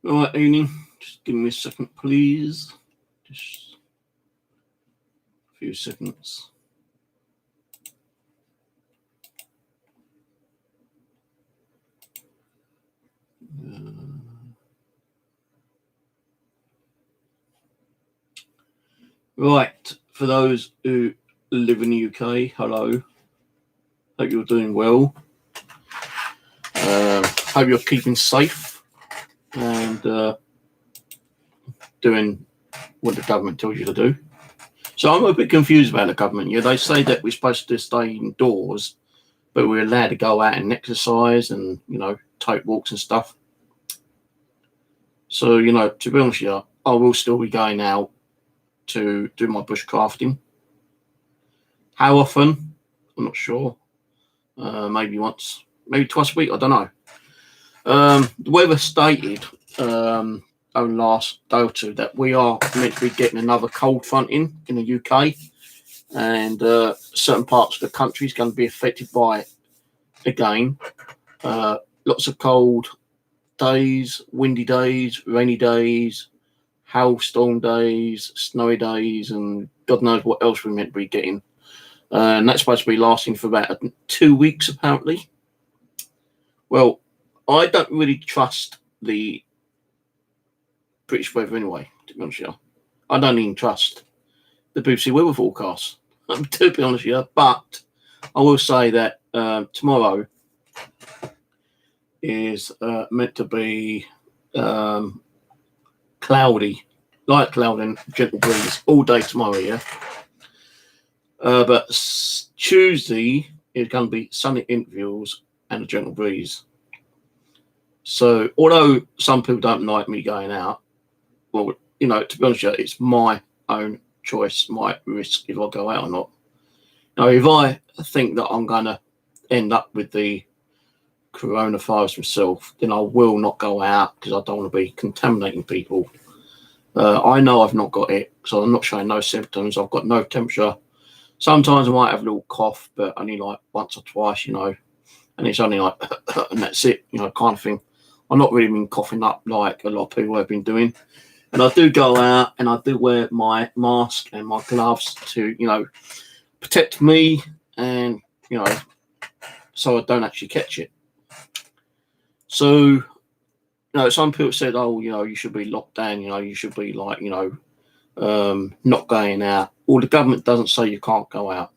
Right, Amy, just give me a second, please. Just a few seconds. Right, for those who live in the UK, hello. Hope you're doing well. Hope you're keeping safe and doing what the government tells you to do. So I'm a bit confused about the government. Yeah, they say that we're supposed to stay indoors, but we're allowed to go out and exercise and, take walks and stuff. So, to be honest with you, I will still be going out to do my bushcrafting. How often? I'm not sure. Maybe once, maybe twice a week. I don't know. The weather stated over the last day or two that we are meant to be getting another cold front in the UK, and certain parts of the country is going to be affected by it again. Lots of cold days, windy days, rainy days, hailstorm days, snowy days, and God knows what else we're meant to be getting. And that's supposed to be lasting for about 2 weeks, apparently. Well, I don't really trust the British weather anyway, to be honest with you. I don't even trust the BBC weather forecast, to be honest with you. But I will say that tomorrow is meant to be cloudy, light cloud and gentle breeze all day tomorrow, yeah. But Tuesday is going to be sunny intervals and a gentle breeze. So, although some people don't like me going out, well, to be honest with you, it's my own choice, my risk if I go out or not. Now, if I think that I'm going to end up with the coronavirus myself, then I will not go out because I don't want to be contaminating people. I know I've not got it, so I'm not showing no symptoms. I've got no temperature. Sometimes I might have a little cough, but only like once or twice, and it's only like, and that's it, kind of thing. I'm not really been coughing up like a lot of people have been doing. And I do go out and I do wear my mask and my gloves to, protect me and, so I don't actually catch it. So, some people said, oh, you should be locked down, you should be like, not going out. Well, the government doesn't say you can't go out.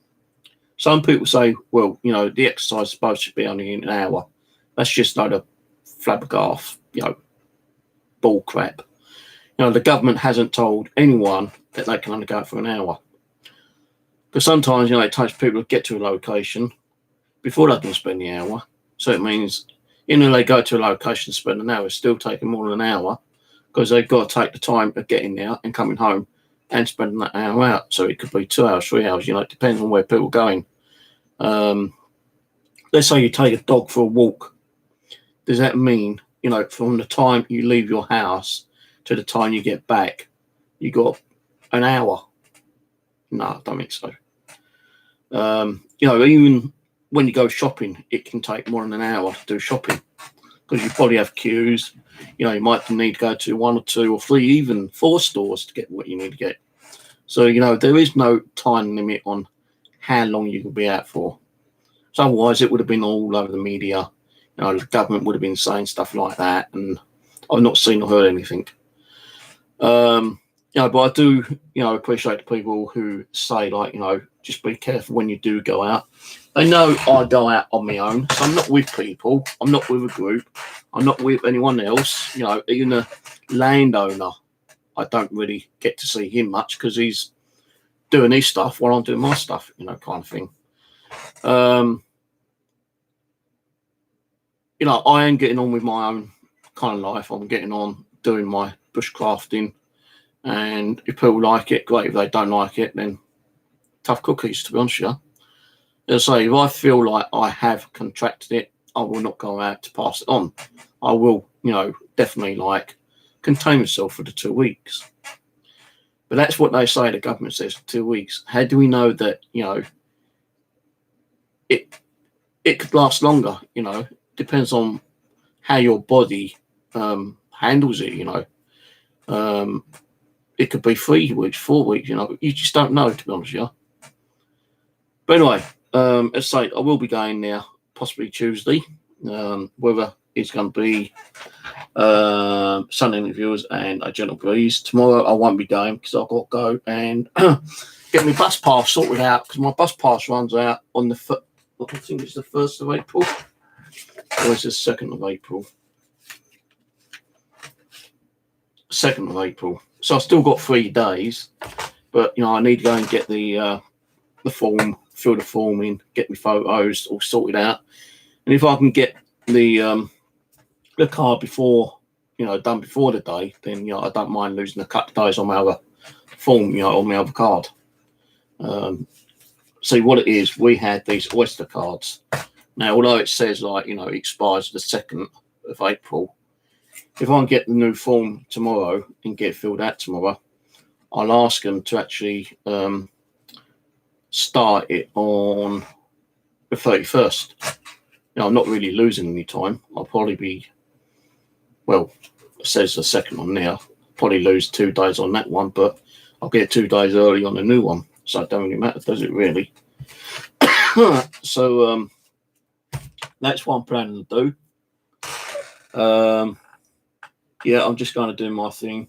Some people say, well, the exercise is supposed to be only an hour. That's just like a flabbergasted, bull crap. The government hasn't told anyone that they can only go out for an hour. Because sometimes, it takes people to get to a location before they can spend the hour. So it means, they go to a location and spend an hour, it's still taking more than an hour because they've got to take the time of getting there and coming home and spending that hour out. So it could be 2 hours, 3 hours, it depends on where people are going. Let's say you take a dog for a walk. Does that mean, from the time you leave your house to the time you get back, you got an hour? No, I don't think so. Even when you go shopping, it can take more than an hour to do shopping because you probably have queues. You might need to go to 1 or 2 or 3, even 4 stores to get what you need to get. So, there is no time limit on how long you can be out for. So otherwise, it would have been all over the media. The government would have been saying stuff like that, and I've not seen or heard anything. But I do, appreciate the people who say, like, just be careful when you do go out. They know I go out on my own, so I'm not with people. I'm not with a group. I'm not with anyone else. Even a landowner, I don't really get to see him much because he's doing his stuff while I'm doing my stuff, kind of thing. I am getting on with my own kind of life. I'm getting on doing my bushcrafting. And if people like it, great. If they don't like it, then tough cookies, to be honest with you. As I say, if I feel like I have contracted it, I will not go out to pass it on. I will, definitely contain myself for the 2 weeks. But that's what they say, the government says, 2 weeks. How do we know that, it could last longer. Depends on how your body handles it. It could be 3 weeks, 4 weeks. You just don't know, to be honest with you. But anyway, as I say, I will be going there possibly Tuesday. Whether it's going to be Sunday interviews and a gentle breeze. Tomorrow I won't be going because I've got to go and get my bus pass sorted out, because my bus pass runs out on the I think it's the 1st of April, or is it the 2nd of April? 2nd of April. So I've still got 3 days, but I need to go and get the form, fill the form in, get my photos all sorted out, and if I can get the card before, done before the day, then I don't mind losing a couple of days on my other form, on my other card. See what it is. We had these Oyster cards. Now, although it says it expires the 2nd of April, if I can get the new form tomorrow and get it filled out tomorrow, I'll ask them to actually start it on the 31st. I'm not really losing any time. I'll probably be, well, it says the 2nd on there. Probably lose 2 days on that one, but I'll get 2 days early on the new one. So it don't really matter, does it really? So that's what I'm planning to do. Yeah, I'm just going to do my thing.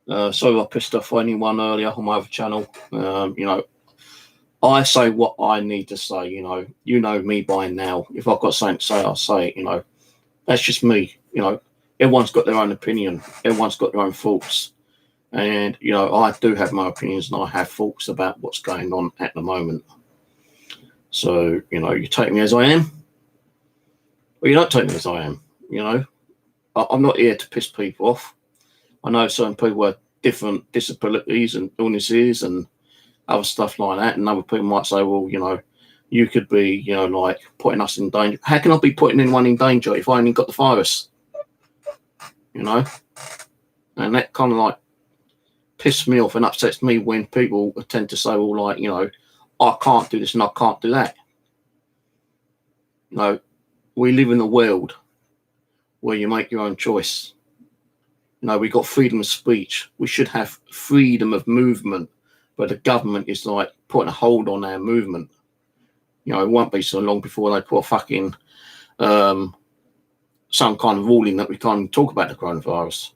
Sorry I pissed off anyone earlier on my other channel. I say what I need to say. You know me by now. If I've got something to say, I'll say it. That's just me. Everyone's got their own opinion. Everyone's got their own thoughts. And, I do have my opinions, and I have thoughts about what's going on at the moment. So, you take me as I am, or you don't take me as I am. I'm not here to piss people off. I know certain people have different disabilities and illnesses and other stuff like that, and other people might say, well, you could be, like putting us in danger. How can I be putting anyone in danger if I only got the virus? And that kind of like pisses me off and upsets me when people tend to say, well, like, I can't do this and I can't do that. We live in a world where you make your own choice. We've got freedom of speech. We should have freedom of movement, but the government is like putting a hold on our movement. It won't be so long before they put a fucking some kind of ruling that we can't even talk about the coronavirus.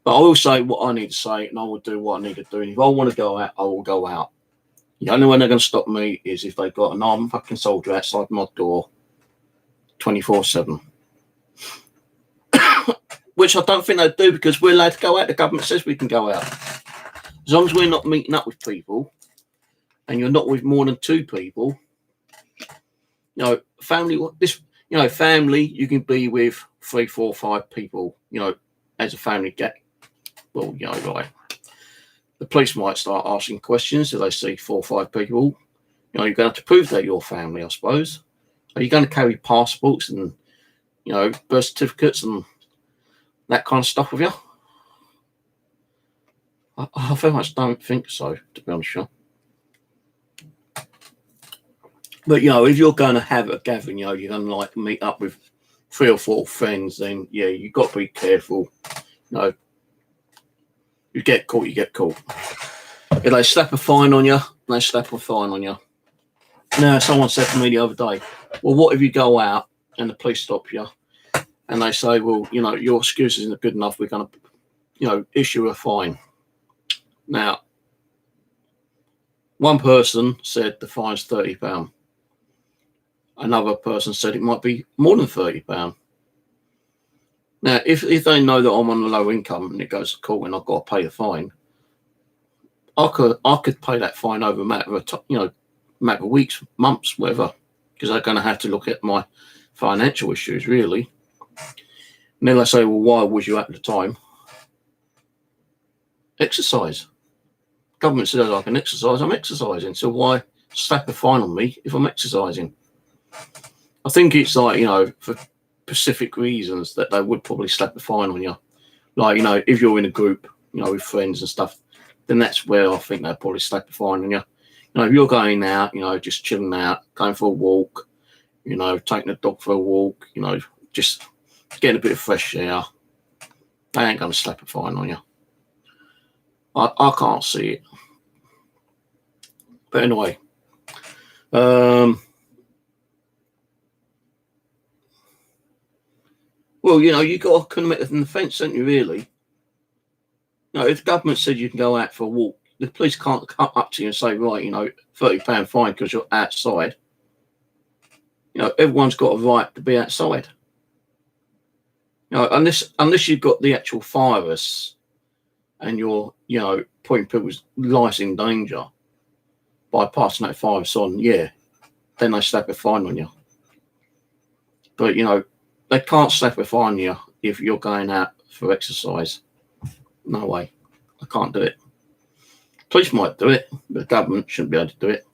But I will say what I need to say, and I will do what I need to do. And if I want to go out, I will go out. The only way they're going to stop me is if they've got an armed fucking soldier outside my door 24/7. Which I don't think they do, because we're allowed to go out. The government says we can go out. As long as we're not meeting up with people, and you're not with more than 2 people, family, family, you can be with 3, 4, 5 people, as a family get. Well, right. The police might start asking questions if they see 4 or 5 people. You're going to have to prove they're your family, I suppose. Are you going to carry passports and, birth certificates and that kind of stuff with you? I very much don't think so, to be honest with you. But, if you're going to have a gathering, you're going to like meet up with 3 or 4 friends, then, yeah, you've got to be careful. You get caught, you get caught. If they slap a fine on you, they slap a fine on you. Now, someone said to me the other day, well, what if you go out and the police stop you and they say, well, your excuse isn't good enough, we're going to, issue a fine. Now, one person said the fine's £30. Another person said it might be more than £30. Now, if they know that I'm on a low income and it goes to court and I've got to pay the fine, I could pay that fine over a matter of weeks, months, whatever, because they're going to have to look at my financial issues, really. And then they say, well, why was you at the time? Exercise. Government says I can exercise, I'm exercising. So why slap a fine on me if I'm exercising? I think it's like, for specific reasons that they would probably slap a fine on you. Like, if you're in a group, with friends and stuff, then that's where I think they'd probably slap a fine on you. if you're going out, just chilling out, going for a walk, taking the dog for a walk, just getting a bit of fresh air, they ain't going to slap a fine on you. I can't see it. But anyway, well, you got to commit an offence, don't you, really? If the government said you can go out for a walk, the police can't come up to you and say, right, £30 fine because you're outside. Everyone's got a right to be outside. Unless you've got the actual virus and you're, putting people's lives in danger by passing that virus on, then they slap a fine on you. But, they can't slap a fine on you if you're going out for exercise. No way. I can't do it. Police might do it, but the government shouldn't be able to do it.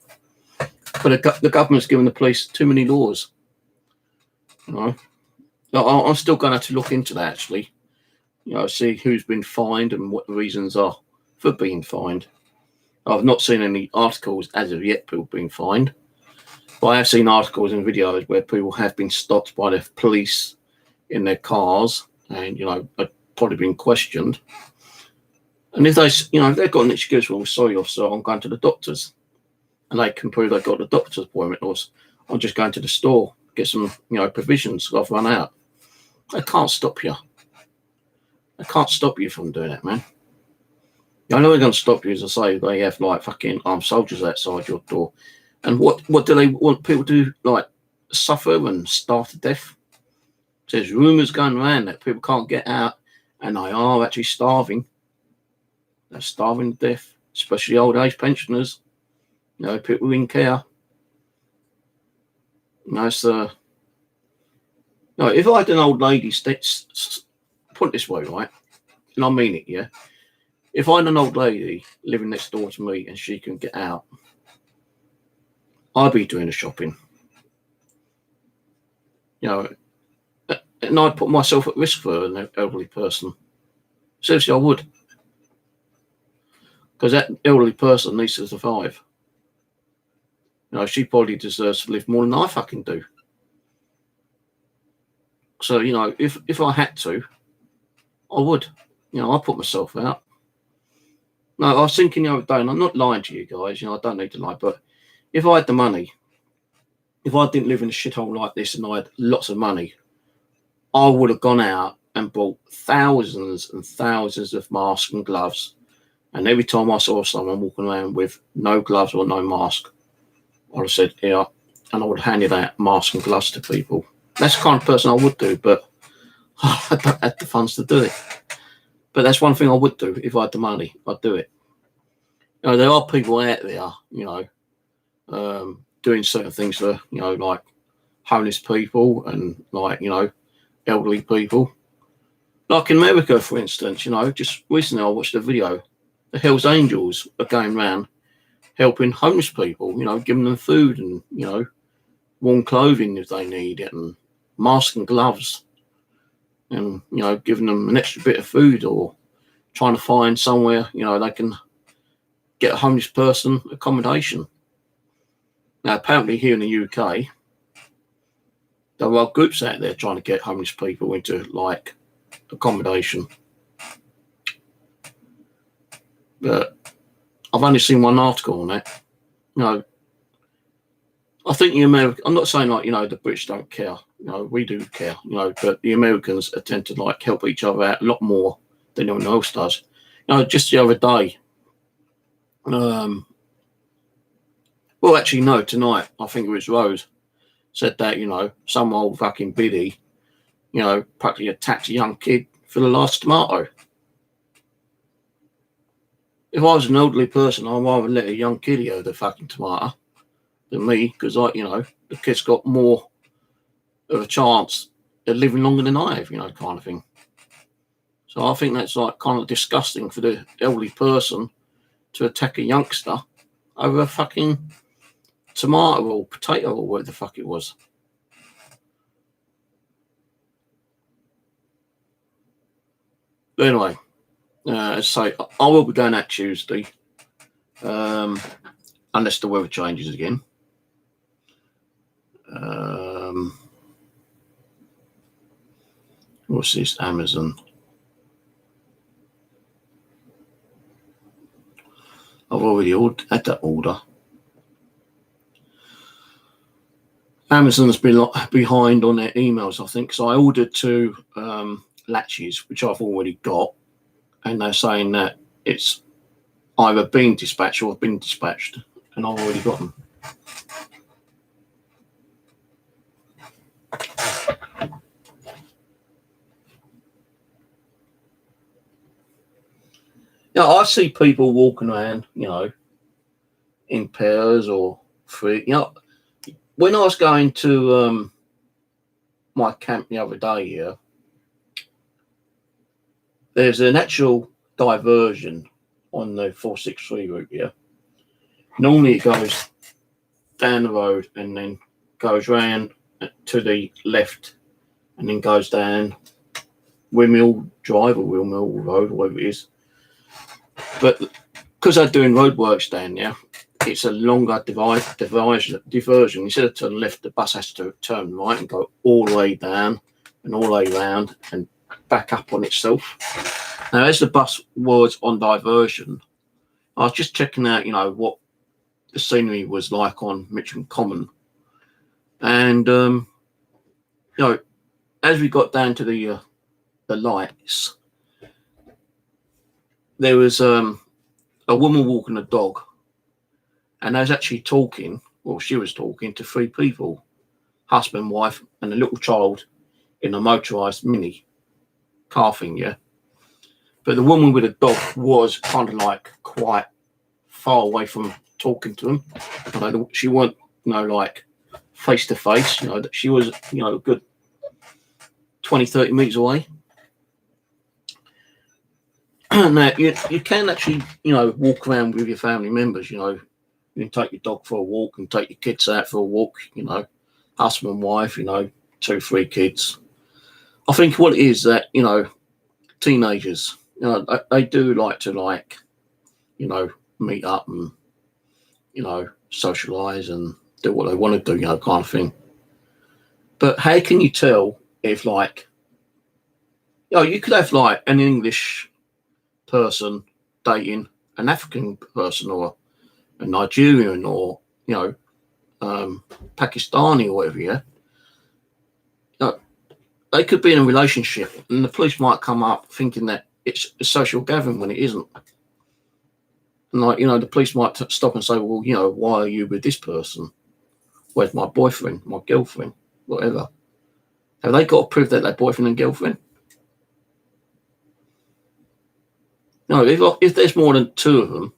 But the government's given the police too many laws. I'm still going to have to look into that, actually. See who's been fined and what the reasons are for being fined. I've not seen any articles as of yet, people being fined. But I have seen articles and videos where people have been stopped by the police in their cars and, have probably been questioned. And if they've got an excuse, well, sorry, officer, I'm going to the doctor's. And they can prove they've got the doctor's appointment, or I'm just going to the store, get some, provisions I've run out. They can't stop you. They can't stop you from doing that, man. The only way they're going to stop you is to say they have, fucking armed soldiers outside your door. And what do they want people to, suffer and starve to death? There's rumours going around that people can't get out, and they are actually starving. They're starving to death, especially old age pensioners, people in care. If I had an old lady, put it this way, right, and I mean it, yeah. If I had an old lady living next door to me and she can get out, I'd be doing the shopping. And I'd put myself at risk for an elderly person. Seriously, I would. Because that elderly person needs to survive. She probably deserves to live more than I fucking do. So, if I had to, I would. I'd put myself out. No, I was thinking the other day, and I'm not lying to you guys, I don't need to lie, but if I had the money, if I didn't live in a shithole like this and I had lots of money, I would have gone out and bought thousands and thousands of masks and gloves. And every time I saw someone walking around with no gloves or no mask, I would have said, yeah, and I would have handed out masks and gloves to people. That's the kind of person I would do, but I don't have the funds to do it. But that's one thing I would do if I had the money. I'd do it. There are people out there, doing certain things for, like homeless people and elderly people. Like in America, for instance, just recently I watched a video. The Hells Angels are going around helping homeless people, giving them food and, warm clothing if they need it, and masks and gloves, and, giving them an extra bit of food, or trying to find somewhere, they can get a homeless person accommodation. Now, apparently here in the UK, there are groups out there trying to get homeless people into, accommodation. But I've only seen one article on that. I think the American, I'm not saying the British don't care. We do care, but the Americans tend to help each other out a lot more than anyone else does. Just the other day, well, actually, no, tonight, I think it was Rose, said that, some old fucking biddy, practically attacked a young kid for the last tomato. If I was an elderly person, I'd rather let a young kiddie have the fucking tomato than me, because, the kid's got more of a chance of living longer than I have, kind of thing. So I think that's, kind of disgusting for the elderly person to attack a youngster over a fucking tomato or potato or whatever the fuck it was. But anyway, as I say, I will be going out Tuesday. unless the weather changes again. What's this? Amazon. I've already had that order. Amazon's been behind on their emails, I think. So I ordered 2 latches, which I've already got, and they're saying that it's either been dispatched or been dispatched, and I've already got them. I see people walking around, in pairs or 3. When I was going to my camp the other day here, there's an actual diversion on the 463 route here. Normally it goes down the road and then goes round to the left and then goes down Windmill Drive or Windmill Road, whatever it is. But because they're doing roadworks down there, it's a longer diversion. Instead of turning left, the bus has to turn right and go all the way down and all the way round and back up on itself. Now, as the bus was on diversion, I was just checking out, what the scenery was like on Mitcham Common. And, as we got down to the lights, there was a woman walking a dog, and I was actually talking, well, she was talking to 3 people, husband, wife, and a little child in a motorised mini car thing, yeah. But the woman with the dog was kind of like quite far away from talking to him. She wasn't, like face to face, she was, a good 20, 30 metres away. Now, you can actually, walk around with your family members, you can take your dog for a walk and take your kids out for a walk, husband and wife, 2, 3 kids. I think what it is that, teenagers, they do like to meet up and, socialise and do what they want to do, kind of thing. But how can you tell if you could have an English person dating an African person or a Nigerian or Pakistani or whatever, yeah. They could be in a relationship and the police might come up thinking that it's a social gathering when it isn't. And the police might stop and say, well, why are you with this person? Where's my boyfriend, my girlfriend, whatever? Have they got to prove that they're boyfriend and girlfriend? No, if there's more than 2 of them,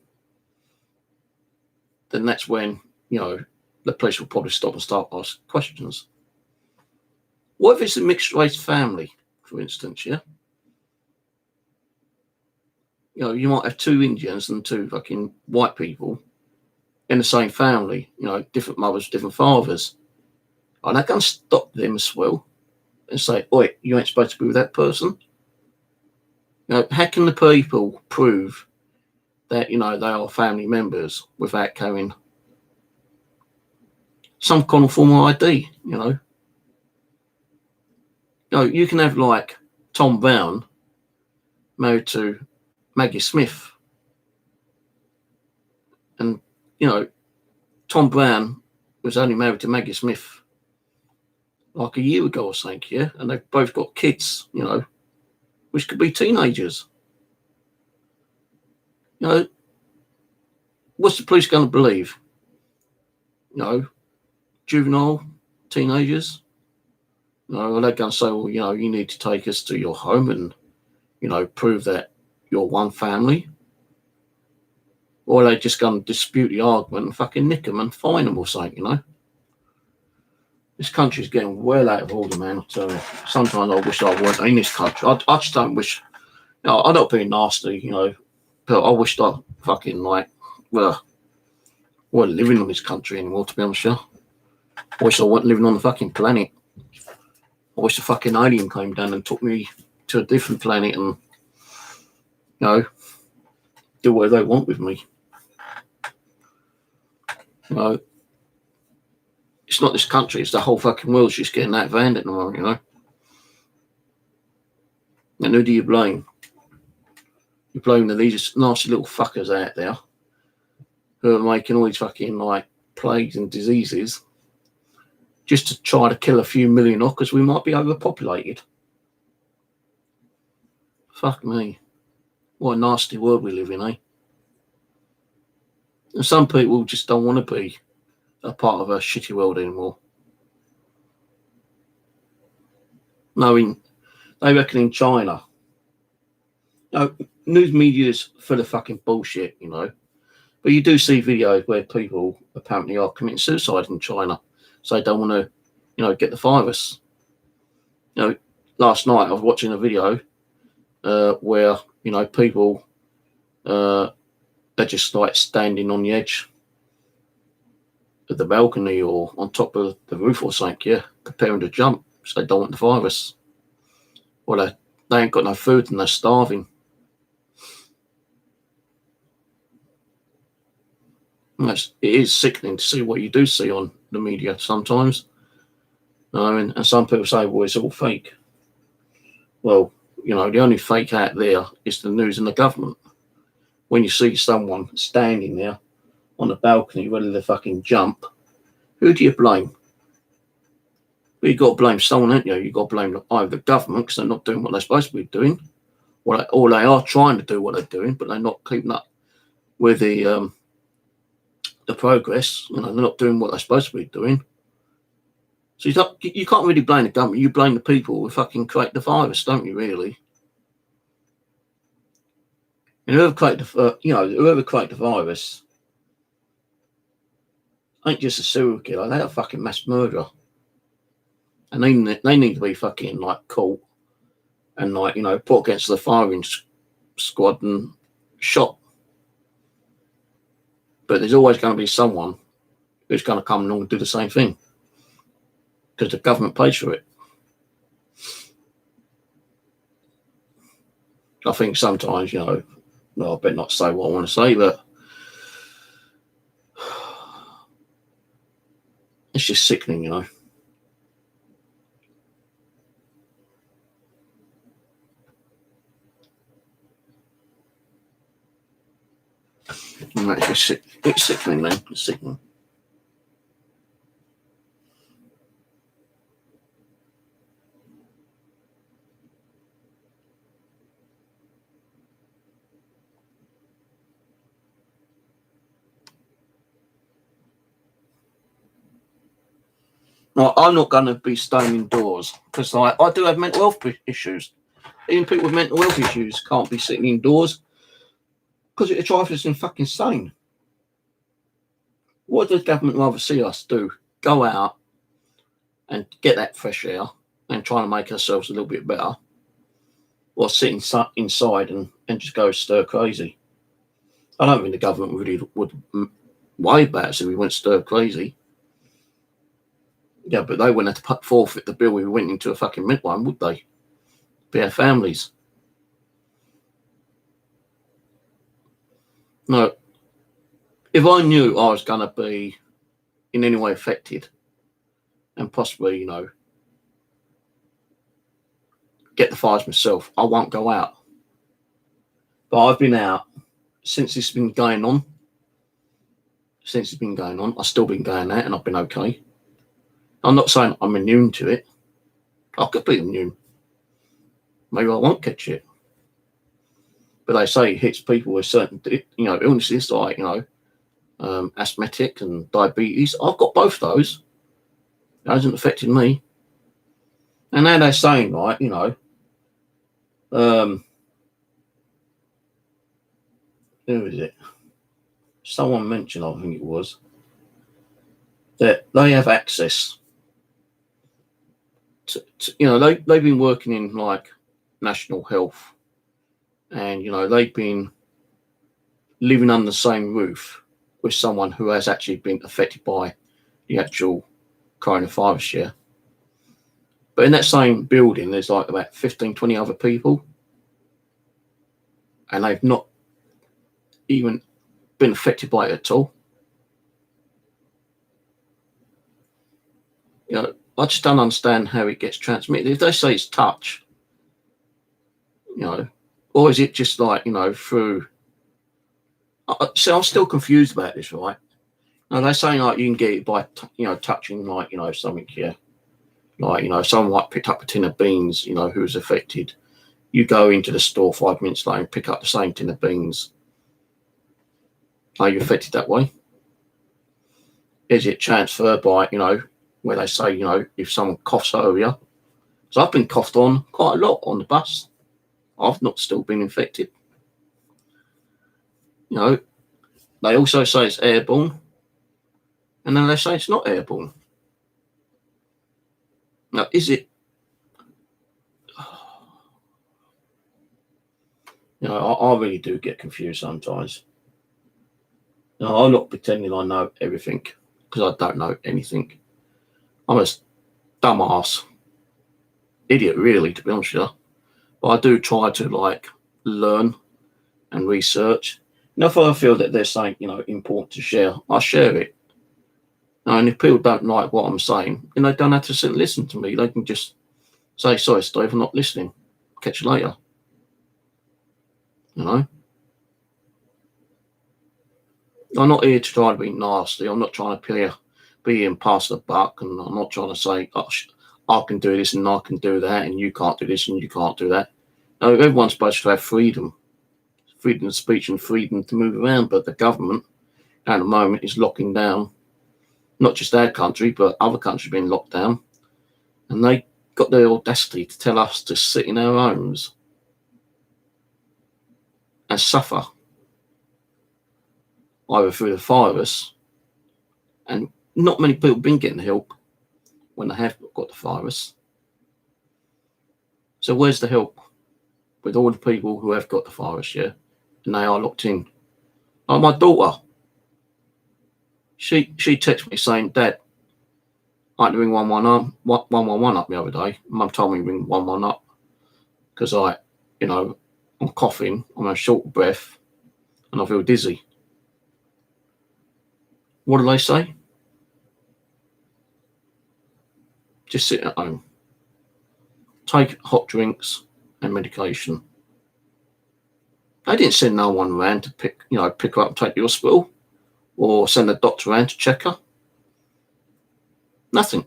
then that's when, the police will probably stop and start asking questions. What if it's a mixed race family, for instance, yeah? You might have 2 Indians and 2 fucking white people in the same family, different mothers, different fathers. Are they going to stop them as well and say, oi, you ain't supposed to be with that person? How can the people prove that, they are family members without carrying some kind of form of ID, you can have Tom Brown married to Maggie Smith. And, Tom Brown was only married to Maggie Smith a year ago or something, yeah? And they've both got kids, which could be teenagers. What's the police going to believe? Juvenile teenagers? Are they going to say, well, you need to take us to your home and, prove that you're one family? Or are they just going to dispute the argument and fucking nick them and fine them or something, This country's getting well out of order, man. So sometimes I wish I weren't in this country. I just don't wish, I'm not being nasty, but I wish I fucking wasn't living on this country anymore, to be honest with you. I wish I wasn't living on the fucking planet. I wish the fucking alien came down and took me to a different planet and, do what they want with me. You know, it's not this country, it's the whole fucking world's just getting that van at the moment, you know. And who do you blame? You blame these nasty little fuckers out there who are making all these fucking like plagues and diseases just to try to kill a few million off because we might be overpopulated. Fuck me. What a nasty world we live in, eh? And some people just don't want to be a part of a shitty world anymore. No, they reckon in China. No, news media's full of fucking bullshit, you know. But you do see videos where people apparently are committing suicide in China, so they don't want to, you know, get the virus. You know, last night I was watching a video where, you know, people are just like standing on the edge of the balcony or on top of the roof or something, yeah, preparing to jump, so they don't want the virus. Well, they ain't got no food and they're starving. It is sickening to see what you do see on the media sometimes. I mean, and some people say, well, it's all fake. Well, you know, the only fake out there is the news and the government. When you see someone standing there on the balcony ready to fucking jump, who do you blame? Well, you've got to blame someone, ain't you? You've got to blame either the government because they're not doing what they're supposed to be doing, or they are trying to do what they're doing, but they're not keeping up with the progress. You know, they're not doing what they're supposed to be doing. So you can't really blame the government. You blame the people who fucking create the virus, don't you? Really? And whoever created the virus ain't just a serial killer. They're a fucking mass murderer, and they need to be fucking like caught and like, you know, put against the firing squad and shot. But there's always going to be someone who's going to come along and do the same thing because the government pays for it. I think sometimes, you know, well, I better not say what I want to say, but it's just sickening, you know. And it's just it's sickening, then. It's sickening. No, I'm not going to be staying indoors because I do have mental health issues. Even people with mental health issues can't be sitting indoors because it drives us fucking insane. What does government rather see us do? Go out and get that fresh air and try to make ourselves a little bit better, or sit inside and just go stir crazy? I don't think the government really would worry about us if we went stir crazy. Yeah, but they wouldn't have to put forfeit the bill if we went into a fucking mint one, would they? Be our families. No. If I knew I was going to be in any way affected and possibly, you know, get the virus myself, I won't go out. But I've been out since it's been going on. I've still been going out and I've been okay. I'm not saying I'm immune to it. I could be immune. Maybe I won't catch it. But they say it hits people with certain, you know, illnesses like, you know, asthmatic and diabetes. I've got both those. It hasn't affected me. And now they're saying, right, you know, who is it? Someone mentioned, I think it was, that they have access to you know, they've been working in like national health, and, you know, they've been living under the same roof with someone who has actually been affected by the actual coronavirus, yeah. But in that same building, there's like about 15, 20 other people, and they've not even been affected by it at all. You know, I just don't understand how it gets transmitted. If they say it's touch, you know, or is it just like, you know, through... So I'm still confused about this, right? Now they're saying like you can get it by, you know, touching like, you know, something here. Like, you know, someone might pick up a tin of beans, you know, who's affected. You go into the store 5 minutes later and pick up the same tin of beans. Are you affected that way? Is it transferred by, you know, where they say, you know, if someone coughs over you? So I've been coughed on quite a lot on the bus. I've not still been infected. You know, they also say it's airborne, and then they say it's not airborne. Now, is it? You know, I really do get confused sometimes. Now, I'm not pretending I know everything, because I don't know anything. I'm a dumbass idiot, really, to be honest with you. But I do try to like learn and research. And if I feel that there's something, you know, important to share, I share it. And if people don't like what I'm saying, then they don't have to sit and listen to me. They can just say, sorry, Steve, I'm not listening. Catch you later. You know? I'm not here to try to be nasty. I'm not trying to be and pass the buck. And I'm not trying to say, oh, I can do this and I can do that, and you can't do this and you can't do that. No, everyone's supposed to have freedom of speech and freedom to move around. But the government at the moment is locking down, not just our country, but other countries being locked down. And they got the audacity to tell us to sit in our homes and suffer either through the virus, and not many people have been getting help when they have got the virus. So where's the help with all the people who have got the virus, yeah? And they are locked in. Like my daughter, she texted me saying, Dad, I had to ring 111 up the other day. Mum told me to ring 111 up because you know, I'm coughing, I'm a short of breath, and I feel dizzy. What do they say? Just sit at home. Take hot drinks and medication. They didn't send no one around to pick her up and take her to the hospital, or send a doctor around to check her. Nothing.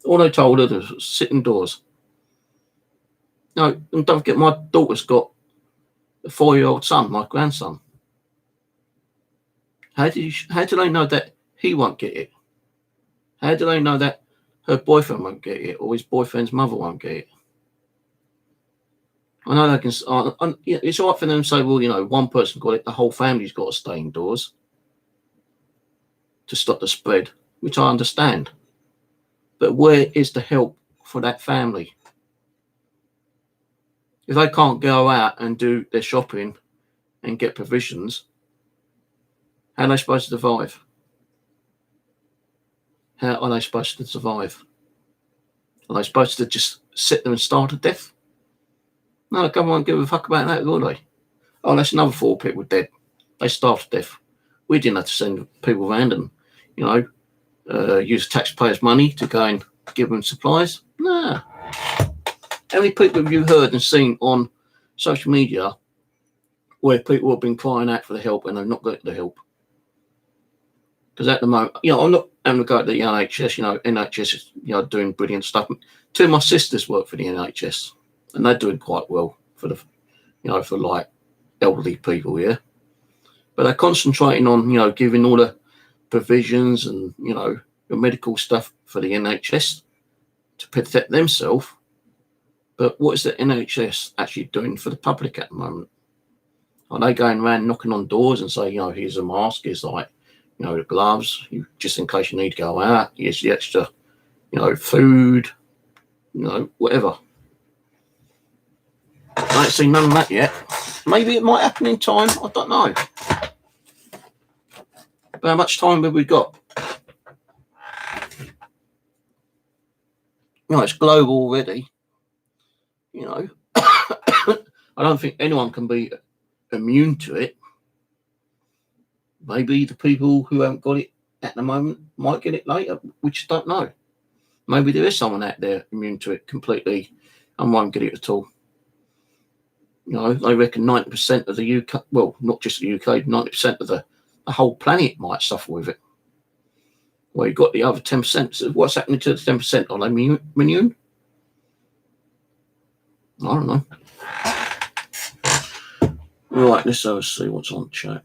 All they told her was sit indoors. No, and don't forget, my daughter's got a 4-year-old son, my grandson. How do they know that he won't get it? How do they know that her boyfriend won't get it, or his boyfriend's mother won't get it? I know they can. It's all right for them to say, well, you know, one person got it, the whole family's got to stay indoors to stop the spread, which I understand. But where is the help for that family? If they can't go out and do their shopping and get provisions, how are they supposed to survive? How are they supposed to survive? Are they supposed to just sit there and starve to death? No, the government won't give a fuck about that, will they? Oh, that's another 4 people dead. They starved to death. We didn't have to send people around and, you know, use taxpayers' money to go and give them supplies. No. How many people have you heard and seen on social media where people have been crying out for the help and they've not got the help? Because at the moment, you know, I'm not having to go to the NHS. You know, NHS is, you know, doing brilliant stuff. 2 of my sisters work for the NHS, and they're doing quite well for the, you know, for like elderly people here. But they're concentrating on, you know, giving all the provisions and, you know, the medical stuff for the NHS to protect themselves. But what is the NHS actually doing for the public at the moment? Are they going around knocking on doors and saying, you know, here's a mask, here's like, you know, the gloves, just in case you need to go out, here's the extra, you know, food, you know, whatever. I ain't seen none of that yet. Maybe it might happen in time, I don't know. But how much time have we got? You know, it's global already. You know, I don't think anyone can be immune to it. Maybe the people who haven't got it at the moment might get it later, which I don't know. Maybe there is someone out there immune to it completely and won't get it at all. You know, they reckon 90% of the UK, well, not just the UK, 90% of the whole planet might suffer with it. Well, you've got the other 10%. So what's happening to the 10%? Are they immune? I don't know. Right, let's see what's on chat.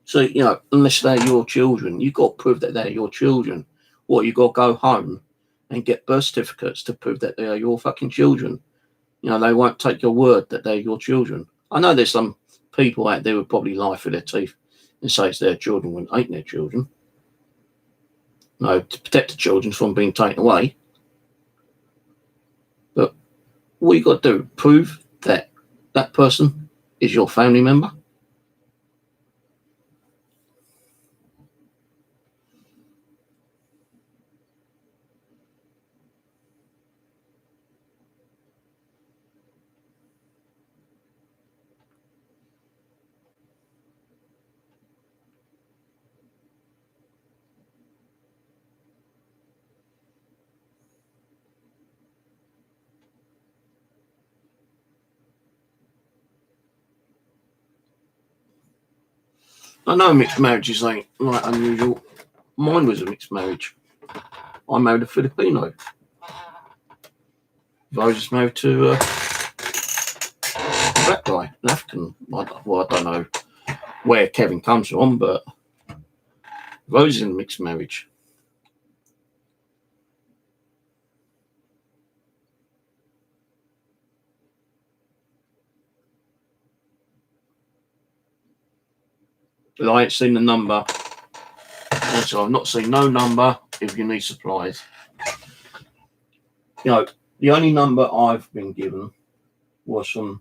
So, you know, unless they're your children, you've got to prove that they're your children. What, you've got to go home and get birth certificates to prove that they are your fucking children. You know, they won't take your word that they're your children. I know there's some people out there who would probably lie through their teeth and say it's their children when it ain't their children. No, to protect the children from being taken away. But what you got to do, prove that that person is your family member. I know mixed marriages ain't like unusual. Mine was a mixed marriage. I married a Filipino. Rose is married to a black guy, an African. I don't know where Kevin comes from, but Rose is in a mixed marriage. But I ain't seen the number. Also, I've not seen no number if you need supplies. You know, the only number I've been given was from.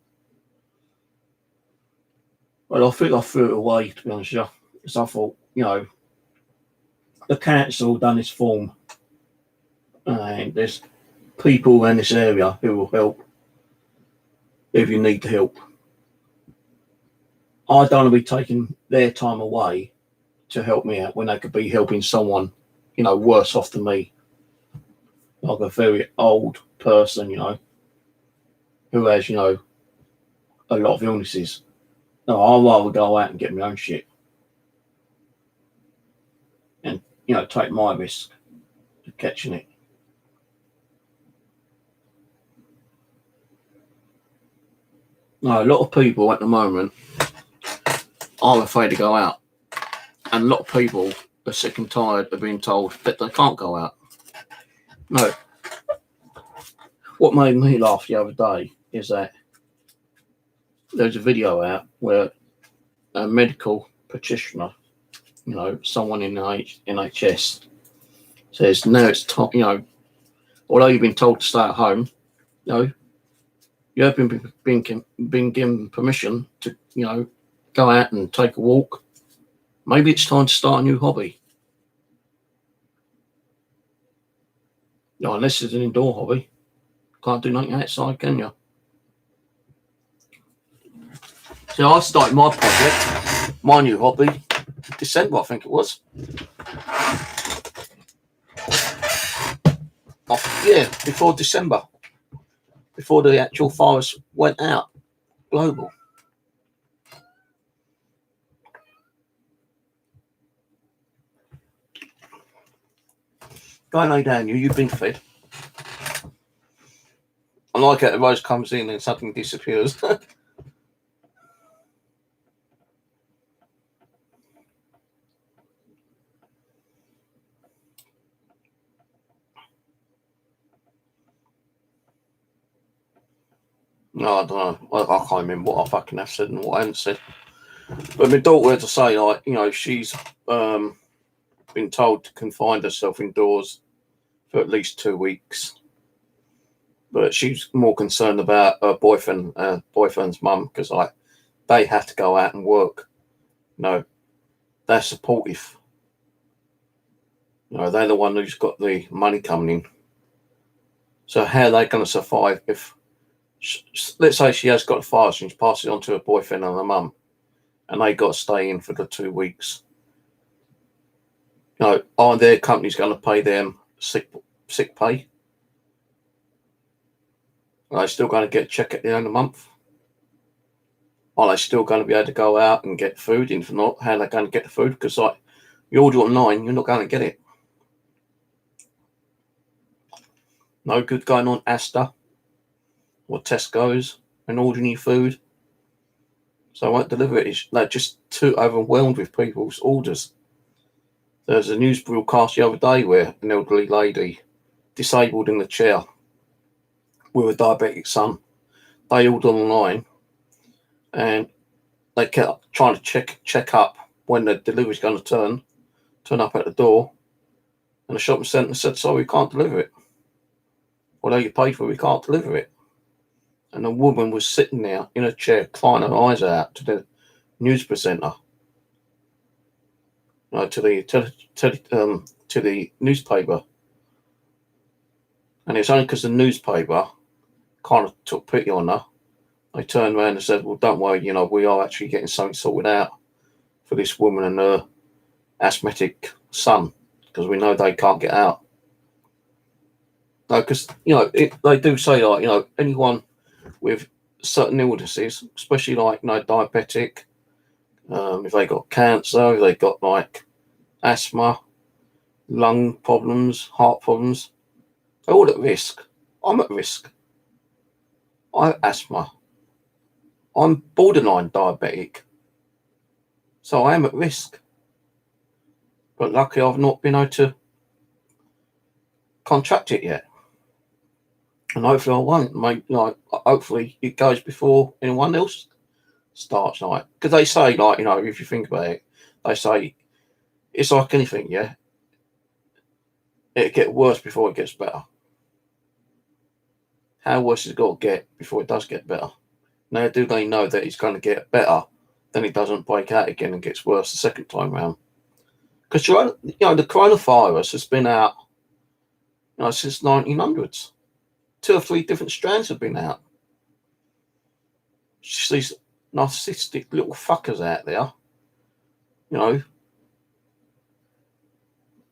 Well, I think I threw it away, to be honest with you. Because I thought, you know, the council done this form, and there's people in this area who will help if you need the help. I don't want to be taking their time away to help me out when they could be helping someone, you know, worse off than me. Like a very old person, you know, who has, you know, a lot of illnesses. No, I'd rather go out and get my own shit. And, you know, take my risk of catching it. No, a lot of people at the moment are afraid to go out. And a lot of people are sick and tired of being told that they can't go out. No. What made me laugh the other day is that there's a video out where a medical practitioner, you know, someone in the NHS says, now it's time, you know, although you've been told to stay at home, you know, you have been given permission to, you know, go out and take a walk. Maybe it's time to start a new hobby. You know, unless it's an indoor hobby. Can't do nothing outside, can you? So I started my project, my new hobby, December, I think it was. Yeah, before December. Before the actual virus went out global. Go and lay down, you've been fed. I like it, the rose comes in and something disappears. No, I don't know. I can't remember what I fucking have said and what I haven't said. But my daughter had to say, like, you know, she's been told to confine herself indoors for at least 2 weeks. But she's more concerned about her boyfriend's mum, because like they have to go out and work. You know, they're supportive. You know, they're the one who's got the money coming in. So how are they going to survive if, let's say she has got a virus and she passes it on to her boyfriend and her mum, and they got to stay in for the 2 weeks? Are their companies going to pay them sick pay? Are they still going to get a check at the end of the month? Are they still going to be able to go out and get food? If not, how are they going to get the food? Because you order online, you're not going to get it. No good going on Asda or Tesco's and ordering your food. So I won't deliver it. They're just too overwhelmed with people's orders. There's a news broadcast the other day where an elderly lady, disabled in the chair, with a diabetic son, they ordered online and they kept trying to check up when the delivery's going to turn up at the door, and the shopping centre said, sorry, we can't deliver it. Although you paid for it, we can't deliver it. And the woman was sitting there in a chair, crying her eyes out to the news presenter, to the newspaper. And it's only because the newspaper kind of took pity on her. They turned around and said, well, don't worry, we are actually getting something sorted out for this woman and her asthmatic son, because we know they can't get out. Because, they do say, anyone with certain illnesses, especially like, diabetic, if they got cancer, if they got like asthma, lung problems, heart problems, they're all at risk. I'm at risk. I have asthma. I'm borderline diabetic. So I am at risk. But luckily I've not been able to contract it yet. And hopefully I won't. Hopefully it goes before anyone else starts. Because they say, if you think about it, they say it's like anything, yeah? It'll get worse before it gets better. How worse has it got to get before it does get better? Now, do they know that it's going to get better, then it doesn't break out again and gets worse the second time round? Because, the coronavirus has been out, since 1900s. 2 or 3 different strands have been out. Just these narcissistic little fuckers out there,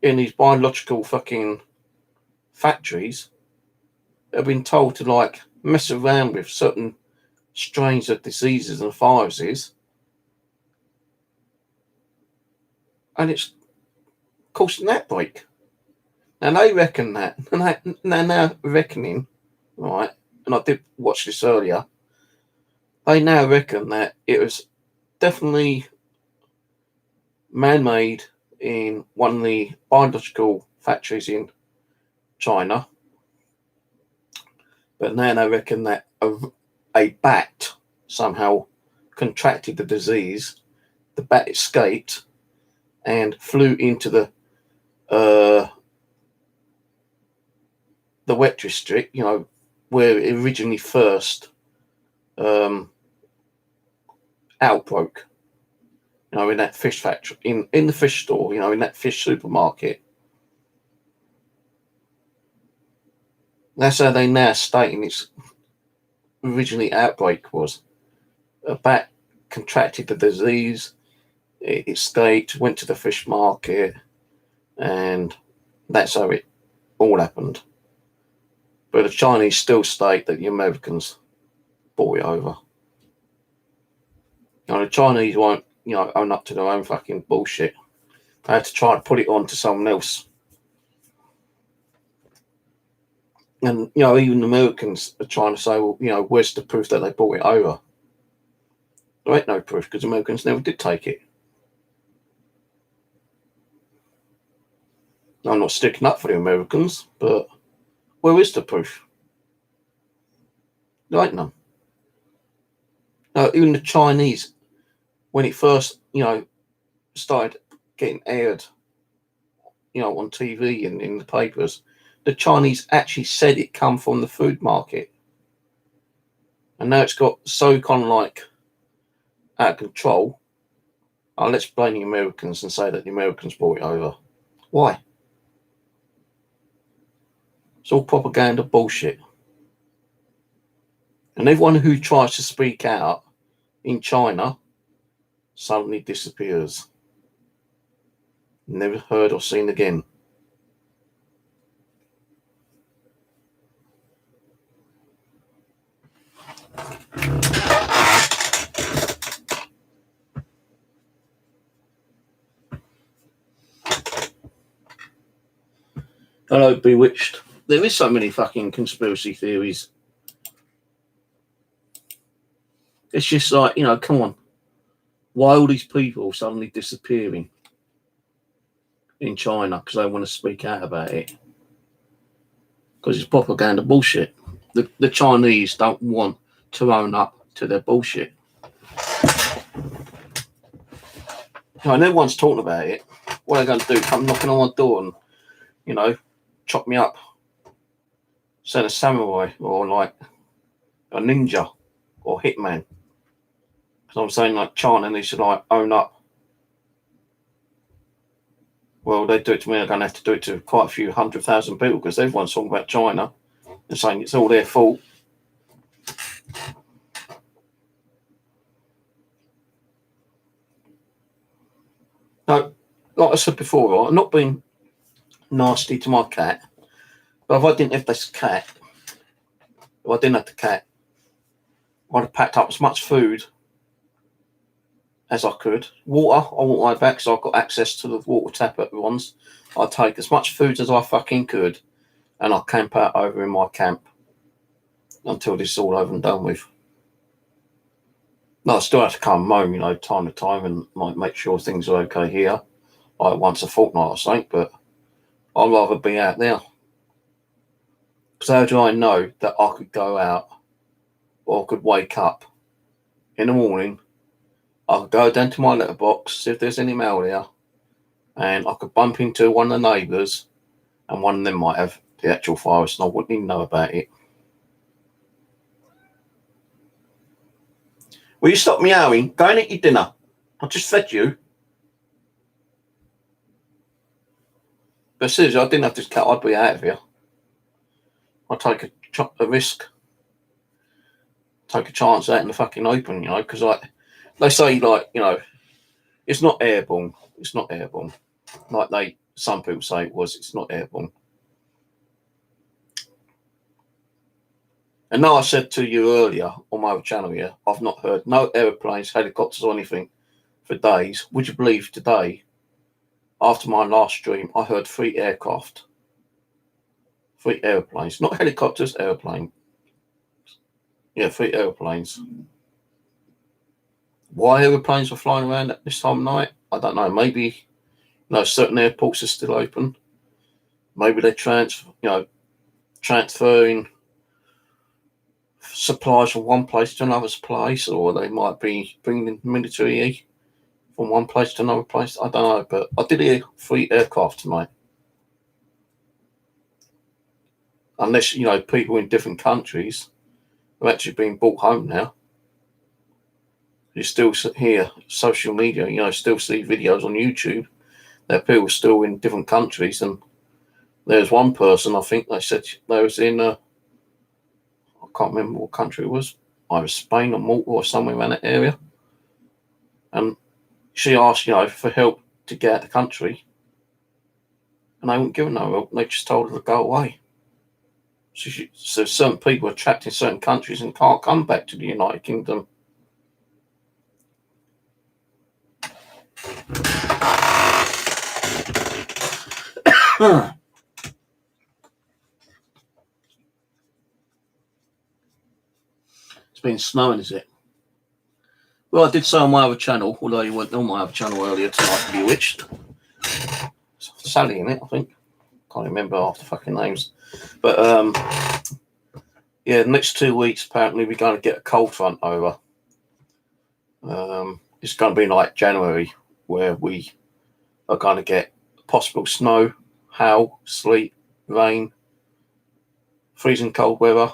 in these biological fucking factories, have been told to mess around with certain strains of diseases and viruses, and it's causing an outbreak. Now they reckon that, and they're now reckoning, right? And I did watch this earlier. They now reckon that it was definitely man-made in one of the biological factories in China, but now they reckon that a bat somehow contracted the disease. The bat escaped and flew into the wet district, where it originally first outbroke, in that fish factory, in the fish store, in that fish supermarket. That's how they now stating its originally outbreak was. A bat contracted the disease, it escaped, went to the fish market, and that's how it all happened. But the Chinese still state that the Americans brought it over. The Chinese won't, own up to their own fucking bullshit. They had to try to put it on to someone else. And, even the Americans are trying to say, well, where's the proof that they brought it over? There ain't no proof because the Americans never did take it. I'm not sticking up for the Americans, but where is the proof? There ain't none. Even the Chinese, when it first, started getting aired, on TV and in the papers, the Chinese actually said it come from the food market. And now it's got so kind of out of control. Let's blame the Americans and say that the Americans brought it over. Why? It's all propaganda bullshit. And everyone who tries to speak out in China suddenly disappears. Never heard or seen again. Hello, Bewitched. There is so many fucking conspiracy theories. It's just like, come on. Why all these people suddenly disappearing in China because they want to speak out about it? Because it's propaganda bullshit. The Chinese don't want to own up to their bullshit. And everyone's talking about it. What are they going to do? Come knocking on my door and, chop me up. Send a samurai or like a ninja or hitman. Because I'm saying like China needs to like own up. Well, they do it to me. I'm going to have to do it to quite a few 100,000 people because everyone's talking about China and saying it's all their fault. No, like I said before, I'm not being nasty to my cat, but if I didn't have this cat, if I didn't have the cat, I'd have packed up as much food as I could. Water, I want my back, so I've got access to the water tap at once. I'd take as much food as I fucking could, and I'll camp out over in my camp until this is all over and done with. No, I still have to come home, time to time, and might make sure things are okay here, like once a fortnight or something, but I'd rather be out there. Because how do I know that I could go out or I could wake up in the morning, I could go down to my letterbox, see if there's any mail there, and I could bump into one of the neighbours, and one of them might have the actual virus, and I wouldn't even know about it. Will you stop meowing? Go and eat your dinner. I just fed you. But seriously, I didn't have this cat, I'd be out of here. I'd take a risk. Take a chance out in the fucking open, because like they say, like, it's not airborne. It's not airborne. Like some people say it was. It's not airborne. And now I said to you earlier on my other channel here, I've not heard no aeroplanes, helicopters or anything for days. Would you believe today, after my last stream, I heard 3 aircraft. 3 airplanes. Not helicopters, airplane. Yeah, 3 airplanes. Why airplanes were flying around at this time of night, I don't know. Maybe, certain airports are still open. Maybe they're transferring supplies from one place to another place, or they might be bringing military from one place to another place. I don't know, but I did hear 3 aircraft tonight. Unless, people in different countries are actually being brought home now. You still hear social media, still see videos on YouTube. There are people still in different countries, and there's one person, I think they said they was in, I can't remember what country it was, either Spain or Malta or somewhere around that area. And she asked, for help to get out of the country, and they wouldn't give her no help. They just told her to go away. So certain people are trapped in certain countries and can't come back to the United Kingdom. It's been snowing, is it? Well, I did say on my other channel, although you weren't on my other channel earlier tonight, Bewitched. Sally in it, I think. Can't remember half the fucking names. But, the next 2 weeks, apparently, we're going to get a cold front over. It's going to be like January, where we are going to get possible snow, hail, sleet, rain, freezing cold weather,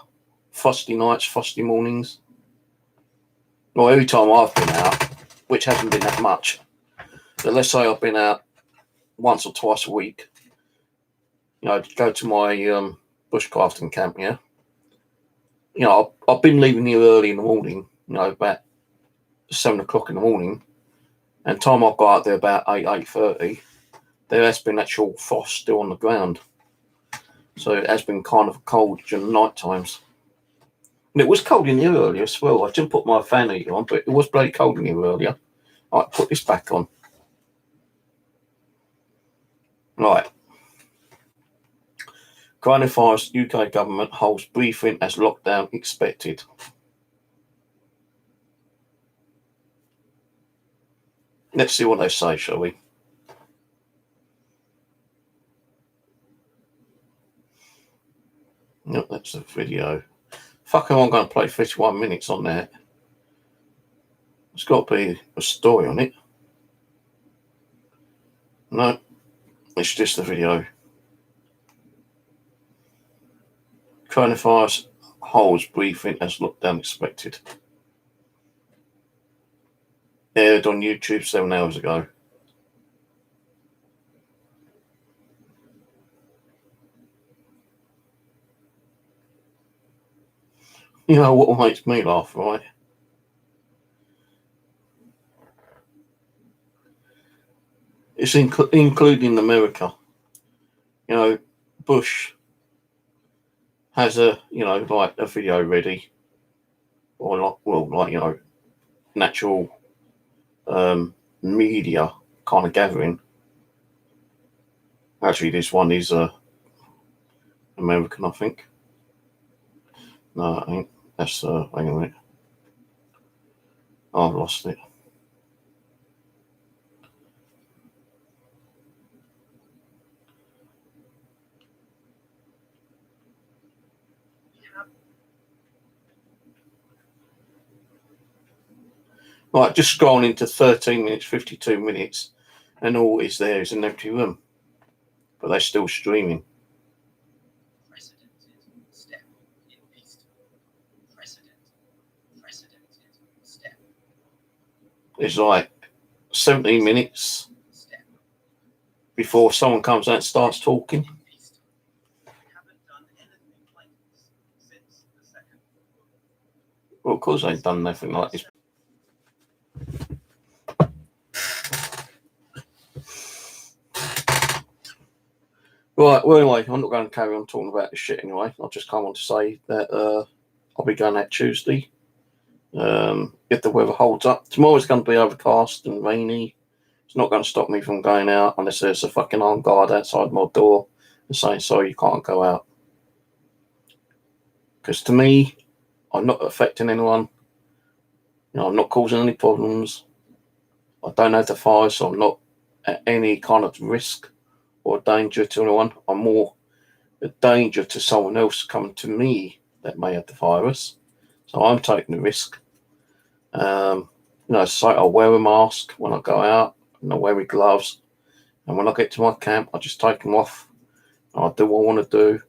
frosty nights, frosty mornings. Well, every time I've been out, which hasn't been that much, but let's say I've been out once or twice a week, to go to my bushcrafting camp, yeah. You know, I've been leaving here early in the morning, you know, about 7 o'clock in the morning, and time I got out there about 8:30, there has been actual frost still on the ground. So it has been kind of cold during the night times. And it was cold in here earlier as well. I didn't put my fan heater on, but it was bloody cold in here earlier. Right, put this back on. Right. Coronavirus, UK government holds briefing as lockdown expected. Let's see what they say, shall we? No, that's a video. Fuck, am I going to play 51 minutes on that? There's got to be a story on it. No, it's just a video. Coronavirus holds briefing as lockdown expected. Aired on YouTube 7 hours ago. You know what makes me laugh, right? It's including America. You know, Bush has a, you know, like a video ready, or like, well, like, you know, natural media kind of gathering. Actually, this one is American, I think. No, I ain't. That's hang on a minute. I've lost it. Right, just scrolling into 13 minutes, 52 minutes, and all is there is an empty room. But they're still streaming. It's like 17 minutes before someone comes out and starts talking. Well, of course they ain't done nothing like this. Right, well, anyway, I'm not going to carry on talking about this shit anyway. I just kind of want to say that I'll be going out Tuesday. If the weather holds up. Tomorrow's going to be overcast and rainy. It's not going to stop me from going out unless there's a fucking armed guard outside my door and saying, sorry, you can't go out. Because to me, I'm not affecting anyone. You know, I'm not causing any problems. I don't have the fire, so I'm not at any kind of risk or danger to anyone. I'm more a danger to someone else coming to me that may have the virus. So I'm taking the risk. You know, so I wear a mask when I go out, and I wear my gloves. And when I get to my camp, I just take them off. And I do what I want to do.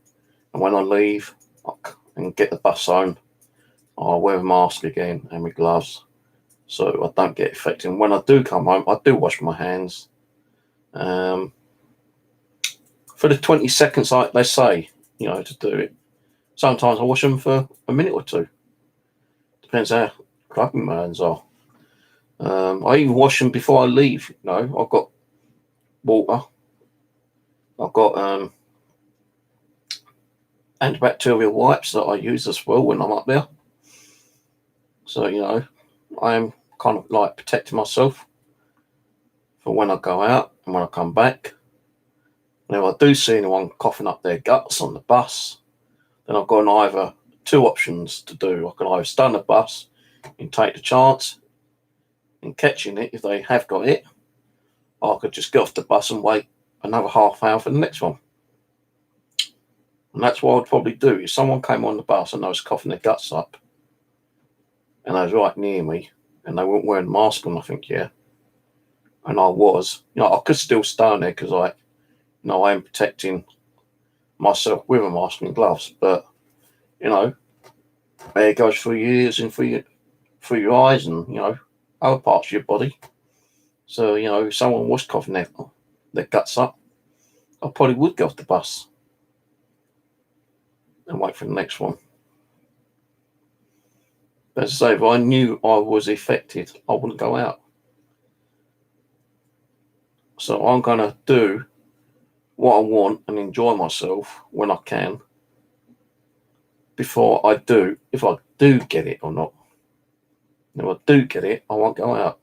And when I leave and get the bus home, I wear a mask again and my gloves, so I don't get infected. And when I do come home, I do wash my hands. For the 20 seconds, like they say, you know, to do it. Sometimes I wash them for a minute or two. Depends how clubbing my hands are. I even wash them before I leave. You know, I've got water. I've got antibacterial wipes that I use as well when I'm up there. So, you know, I'm kind of like protecting myself for when I go out and when I come back. And if I do see anyone coughing up their guts on the bus, then I've got either two options to do. I can either stay on the bus and take the chance in catching it if they have got it, or I could just get off the bus and wait another half hour for the next one. And that's what I'd probably do. If someone came on the bus and I was coughing their guts up, and they was right near me, and they weren't wearing a mask or nothing, yeah, and I was, you know, I could still stay on there because I am protecting myself with a mask and gloves, but, you know, air goes through your ears and through your eyes and, you know, other parts of your body. So, you know, if someone was coughing their guts up, I probably would go off the bus. and wait for the next one. But as I say, if I knew I was affected, I wouldn't go out. So I'm going to do what I want and enjoy myself when I can before I do, if I do get it or not. If I do get it, I won't go out.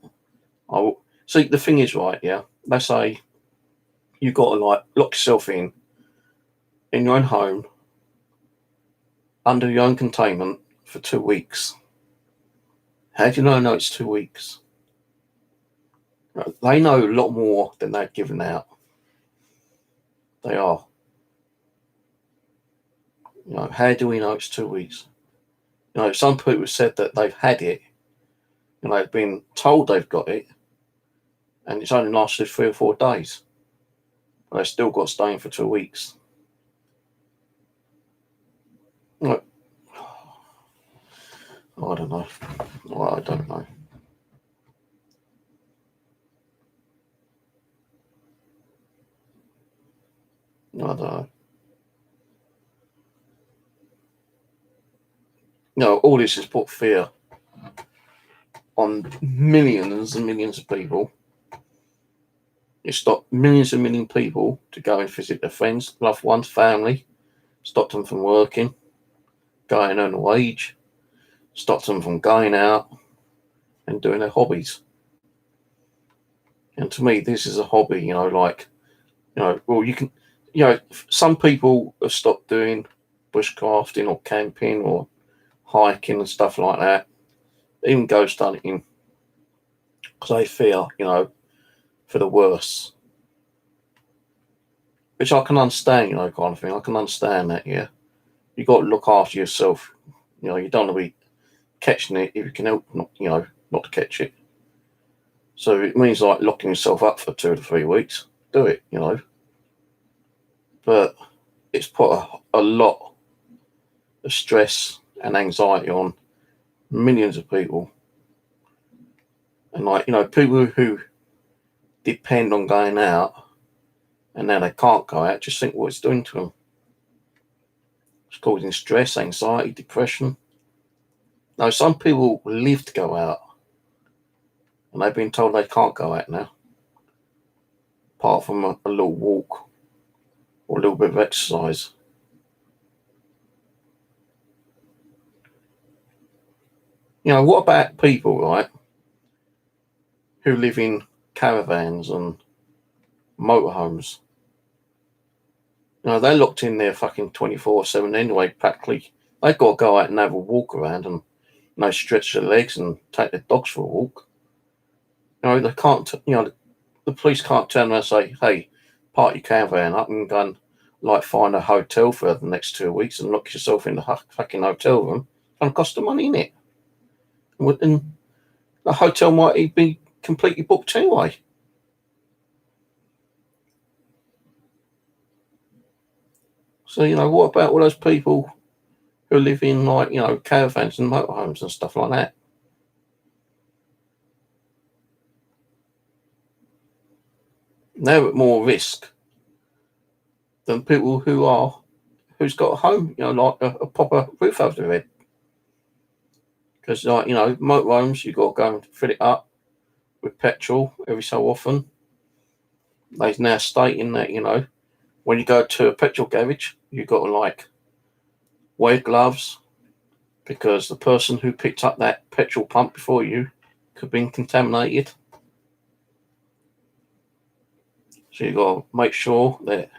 I will. See, the thing is, right, yeah, let's say you've got to like lock yourself in your own home under your own containment for 2 weeks. How do you know it's 2 weeks? They know a lot more than they're giving out. They are. How do we know it's 2 weeks? Some people said that they've had it, they've been told they've got it, and it's only lasted 3 or 4 days. But they've still got staying for 2 weeks. I don't know. I don't know. I don't know. All this has put fear on millions and millions of people. It stopped millions and millions of people to go and visit their friends, loved ones, family. Stopped them from working, going on a wage. Stopped them from going out and doing their hobbies. And to me, this is a hobby, well, you can, some people have stopped doing bushcrafting or camping or hiking and stuff like that, even ghost hunting, because they fear, for the worst. Which I can understand, kind of thing. I can understand that, yeah. You've got to look after yourself. You don't want to be catching it if you can help, not to catch it. So it means like locking yourself up for 2 to 3 weeks. Do it, But it's put a lot of stress and anxiety on millions of people. And people who depend on going out and now they can't go out, just think what it's doing to them. It's causing stress, anxiety, depression. Now, some people live to go out and they've been told they can't go out now, apart from a little walk or a little bit of exercise. What about people, right, who live in caravans and motorhomes? They're locked in there fucking 24/7 anyway, practically. They've got to go out and have a walk around and stretch their legs and take their dogs for a walk. They can't, the police can't turn around and say, hey, park your caravan up and go and find a hotel for the next 2 weeks and lock yourself in the fucking hotel room. It's going to cost them money, innit? And the hotel might be completely booked anyway. So, what about all those people who live in caravans and motorhomes and stuff like that? They're at more risk than people who's got a home, like a proper roof over their head. Because motorhomes, you've got to go and fill it up with petrol every so often. They're now stating that, when you go to a petrol garage, you've got to wear gloves because the person who picked up that petrol pump before you could have been contaminated. So you've got to make sure that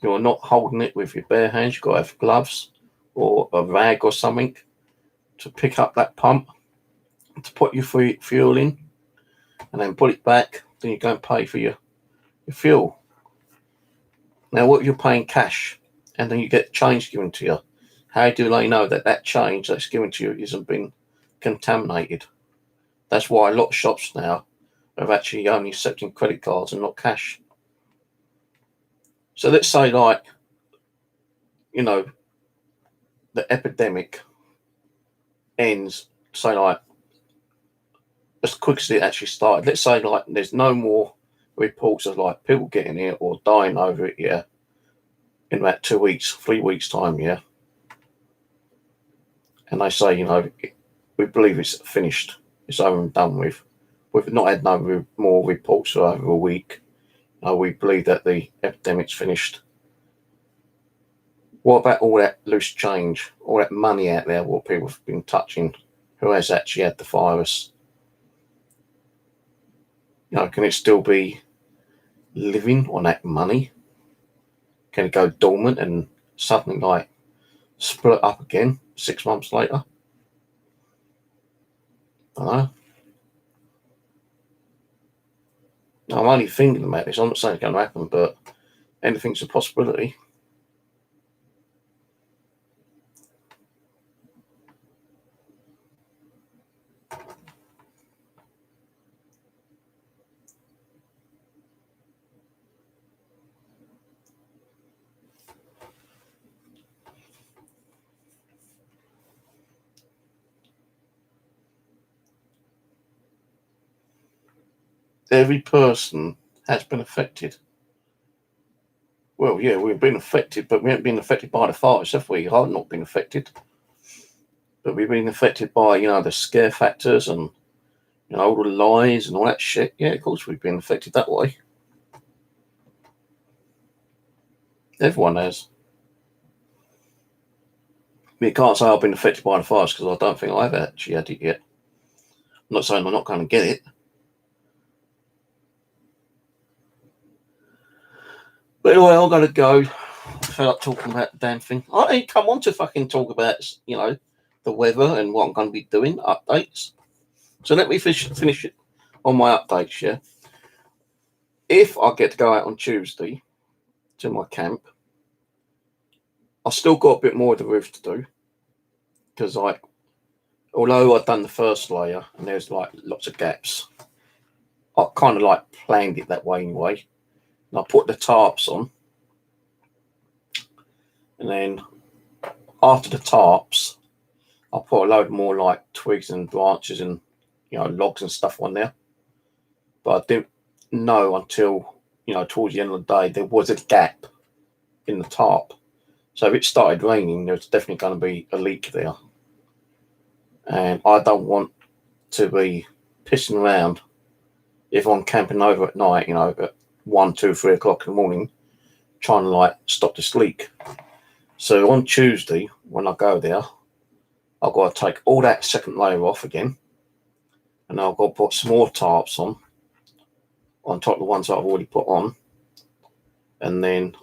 you're not holding it with your bare hands. You've got to have gloves or a rag or something to pick up that pump, to put your fuel in, and then put it back. Then you go and pay for your fuel. Now, what you're paying cash, and then you get change given to you. How do they know that change that's given to you isn't been contaminated? That's why a lot of shops now are actually only accepting credit cards and not cash. So let's say the epidemic ends, say as quick as it actually started. Let's say there's no more reports of people getting it or dying over it, yeah, in about 2 weeks, 3 weeks time, yeah. and they say, we believe it's finished, it's over and done with. We've not had no more reports for over a week. We believe that the epidemic's finished. What about all that loose change, all that money out there, what people have been touching, who has actually had the virus? Can it still be living on that money? Can it go dormant and suddenly split up again 6 months later? I don't know. I'm only thinking about this. I'm not saying it's going to happen, but anything's a possibility. Every person has been affected. Well, yeah, we've been affected, but we haven't been affected by the virus, have we? I've not been affected. But we've been affected by, the scare factors and, all the lies and all that shit. Yeah, of course we've been affected that way. Everyone has. You can't say I've been affected by the virus because I don't think I've actually had it yet. I'm not saying I'm not going to get it. But anyway, I'm going to go. I feel like talking about the damn thing. I ain't come on to fucking talk about, the weather and what I'm going to be doing, updates. So let me finish it on my updates, yeah? If I get to go out on Tuesday to my camp, I've still got a bit more of the roof to do. Because, although I've done the first layer and there's, lots of gaps, I kind of, planned it that way anyway. And I put the tarps on. And then after the tarps, I put a load more, twigs and branches and, logs and stuff on there. But I didn't know until, towards the end of the day, there was a gap in the tarp. So if it started raining, there's definitely going to be a leak there. And I don't want to be pissing around if I'm camping over at night, at 1, 2, 3 o'clock in the morning, trying to stop this leak. So on Tuesday, when I go there, I've got to take all that second layer off again. And I've got to put some more tarps on top of the ones that I've already put on. And then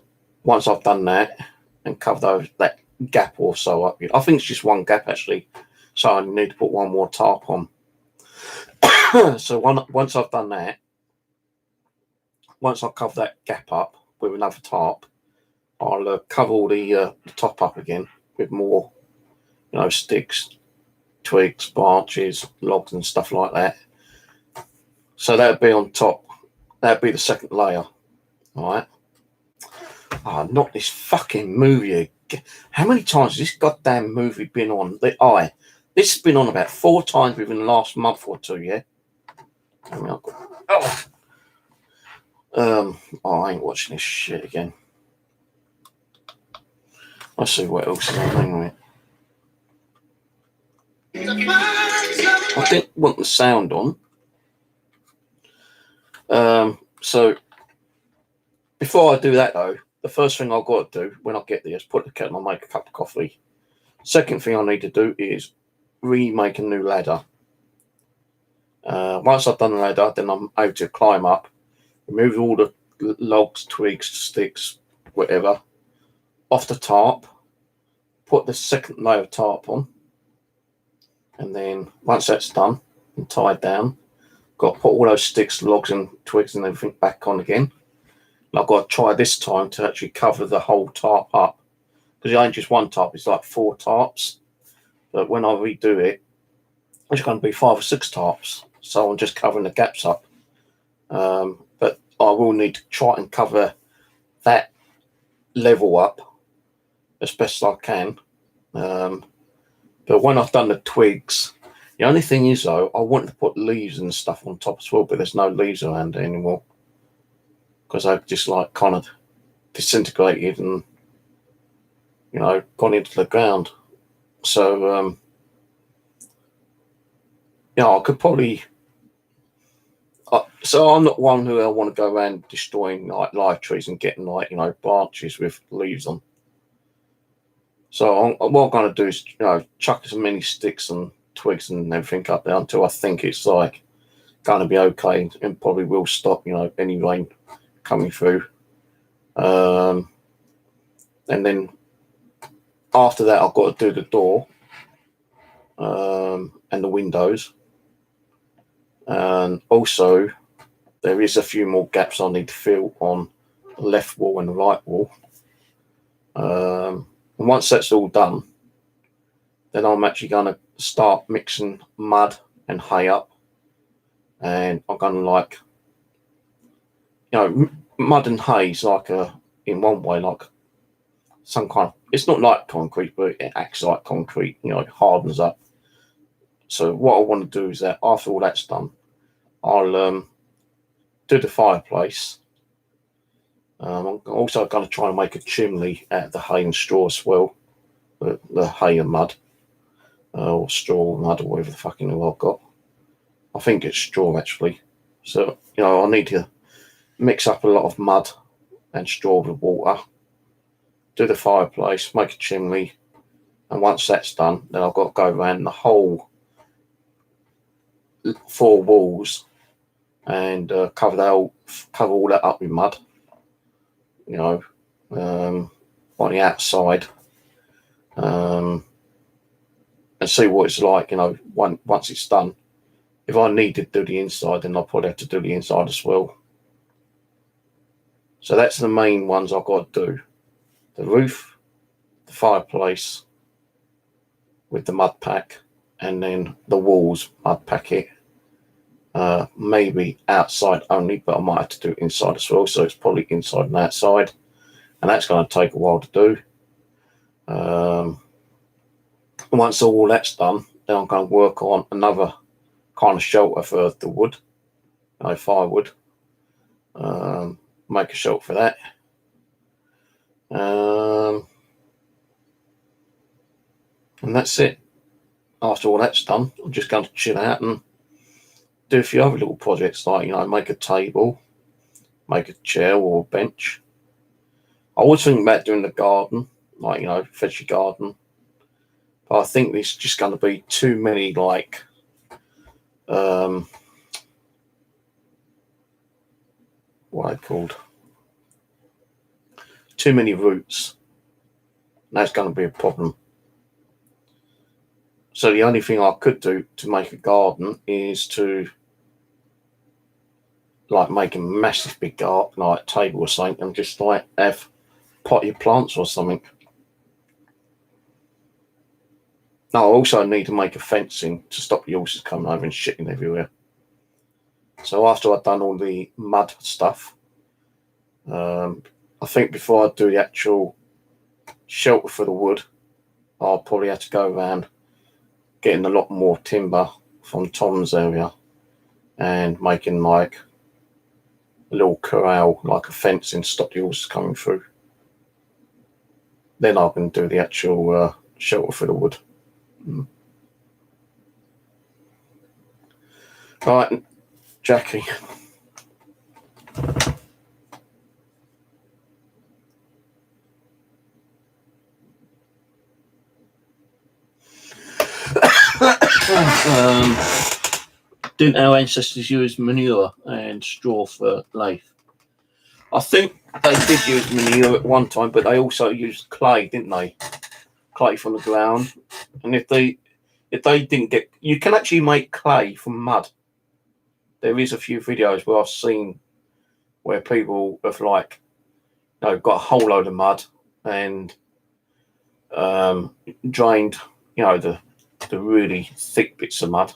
once I've done that and covered that gap or so up, I think it's just one gap actually. So I need to put one more tarp on. So once I've done that, once I cover that gap up with another tarp, I'll cover all the top up again with more, sticks, twigs, branches, logs and stuff like that. So that'll be on top. That'll be the second layer. All right. Oh, not this fucking movie. How many times has this goddamn movie been on? This has been on about 4 times within the last month or 2, yeah? I ain't watching this shit again. Let's see what else is on with it. I didn't want the sound on. So before I do that though, the first thing I've got to do when I get there is put the kettle on, make a cup of coffee. Second thing I need to do is remake a new ladder. Once I've done the ladder, then I'm able to climb up, remove all the logs, twigs, sticks, whatever, off the tarp, put the second layer of tarp on, and then once that's done and tied down, got to put all those sticks, logs and twigs and everything back on again. And I've got to try this time to actually cover the whole tarp up, because it ain't just one tarp, it's 4 tarps. But when I redo it, it's going to be 5 or 6 tarps, so I'm just covering the gaps up. But I will need to try and cover that level up as best as I can. But when I've done the twigs, the only thing is though, I want to put leaves and stuff on top as well, but there's no leaves around anymore because they've just kind of disintegrated and gone into the ground. So I could probably. So I'm not one who I want to go around destroying like live trees and getting like branches with leaves on. So what I'm going to do is chuck as many sticks and twigs and everything up there until I think it's like going to be okay, and probably will stop any rain coming through. And then after that, I've got to do the door and the windows, and also there is a few more gaps I need to fill on the left wall and the right wall. And once that's all done, then I'm actually going to start mixing mud and hay up, and I'm going to mud and hay is like in one way like some kind of, it's not like concrete, but it acts like concrete. It hardens up. So what I want to do is that after all that's done, I'll do the fireplace. I'm also going to try and make a chimney out of the hay and straw as well, the hay and mud, or straw and mud, or whatever the fucking hell I've got. I think it's straw actually. So I need to mix up a lot of mud and straw with water, do the fireplace, make a chimney, and once that's done, then I've got to go around the whole 4 walls and cover all that up with mud. On the outside, and see what it's like. Once it's done. If I need to do the inside, then I'll probably have to do the inside as well. So that's the main ones I've got to do: the roof, the fireplace with the mud pack, and then the walls mud pack it. Maybe outside only, but I might have to do it inside as well. So it's probably inside and outside, and that's going to take a while to do. Once all that's done, then I'm going to work on another kind of shelter for the wood, firewood. Make a shelter for that. And that's it. After all that's done, I'm just going to chill out and do a few other little projects, like make a table, make a chair or a bench. I was thinking about doing the garden, like veggie garden, but I think there's just going to be too many like what are they called? Too many roots. That's going to be a problem. So the only thing I could do to make a garden is to like make a massive big garden, like table or something, and just like have potted plants or something. Now I also need to make a fencing to stop the horses coming over and shitting everywhere. So after I've done all the mud stuff, I think before I do the actual shelter for the wood, I'll probably have to go around getting a lot more timber from Tom's area and making like a little corral, like a fencing, stop the horses coming through. Then I can do the actual shelter for the wood. Right, Jackie. Didn't our ancestors use manure and straw for lath? I think they did use manure at one time, but they also used clay, didn't they? Clay from the ground. And if they didn't get, you can actually make clay from mud. There is a few videos where I've seen where people have like, got a whole load of mud and drained, the really thick bits of mud,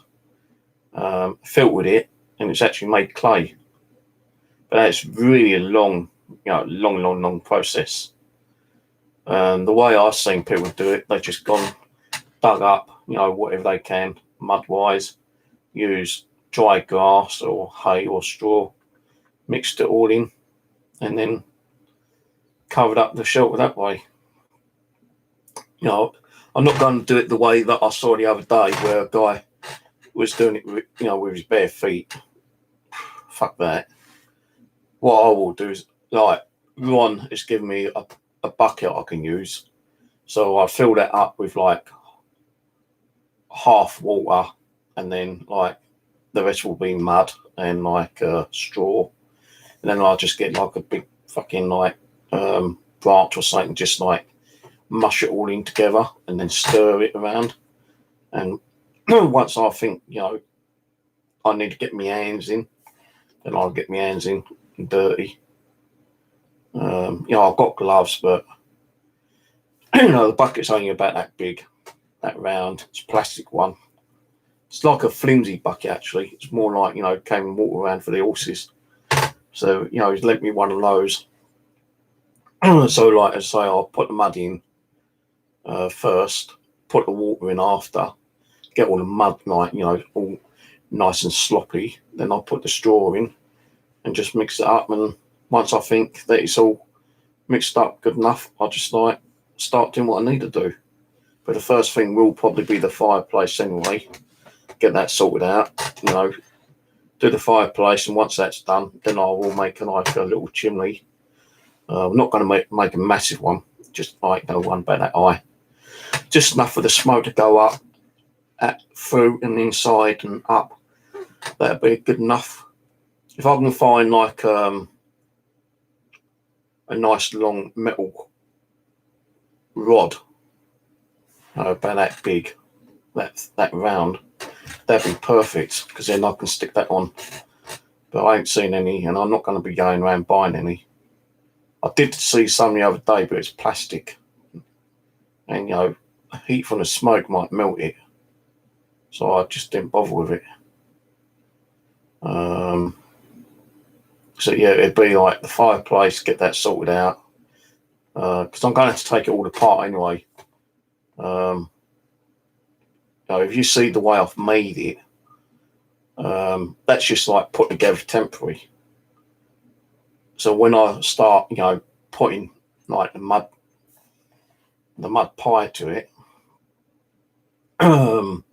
filtered it, and it's actually made clay. But that's really a long process. And the way I've seen people do it, they've just gone, dug up, whatever they can, mud-wise, use dry grass or hay or straw, mixed it all in, and then covered up the shelter that way. I'm not going to do it the way that I saw the other day, where a guy was doing it, with, with his bare feet. Fuck that. What I will do is, like, Ron has given me a bucket I can use. So I fill that up with, like, half water, and then, like, the rest will be mud and, like, straw. And then I'll just get, like, a big fucking, like, branch or something, just, like, mush it all in together and then stir it around. And once I think, I need to get my hands in, then I'll get my hands in dirty. I've got gloves, but the bucket's only about that big, that round. It's a plastic one. It's like a flimsy bucket, actually. It's more like, carrying water around for the horses. So, he's lent me one of those. So, like I say, I'll put the mud in first, put the water in after, get all the mud, like, all nice and sloppy. Then I'll put the straw in and just mix it up. And once I think that it's all mixed up good enough, I'll just, like, start doing what I need to do. But the first thing will probably be the fireplace anyway. Get that sorted out, do the fireplace, and once that's done, then I will make a little chimney. I'm not going to make a massive one, just like one about that high. Just enough for the smoke to go up, through and inside and up. That'll be good enough. If I can find, like, a nice long metal rod, about that big, that round, that'd be perfect, because then I can stick that on. But I ain't seen any, and I'm not going to be going around buying any. I did see some the other day, but it's plastic, and heat from the smoke might melt it, so I just didn't bother with it. So yeah, it'd be like the fireplace, get that sorted out, because I'm going to have to take it all apart anyway. If you see the way I've made it, that's just like put together temporary. So when I start, putting, like, the mud pie to it, I've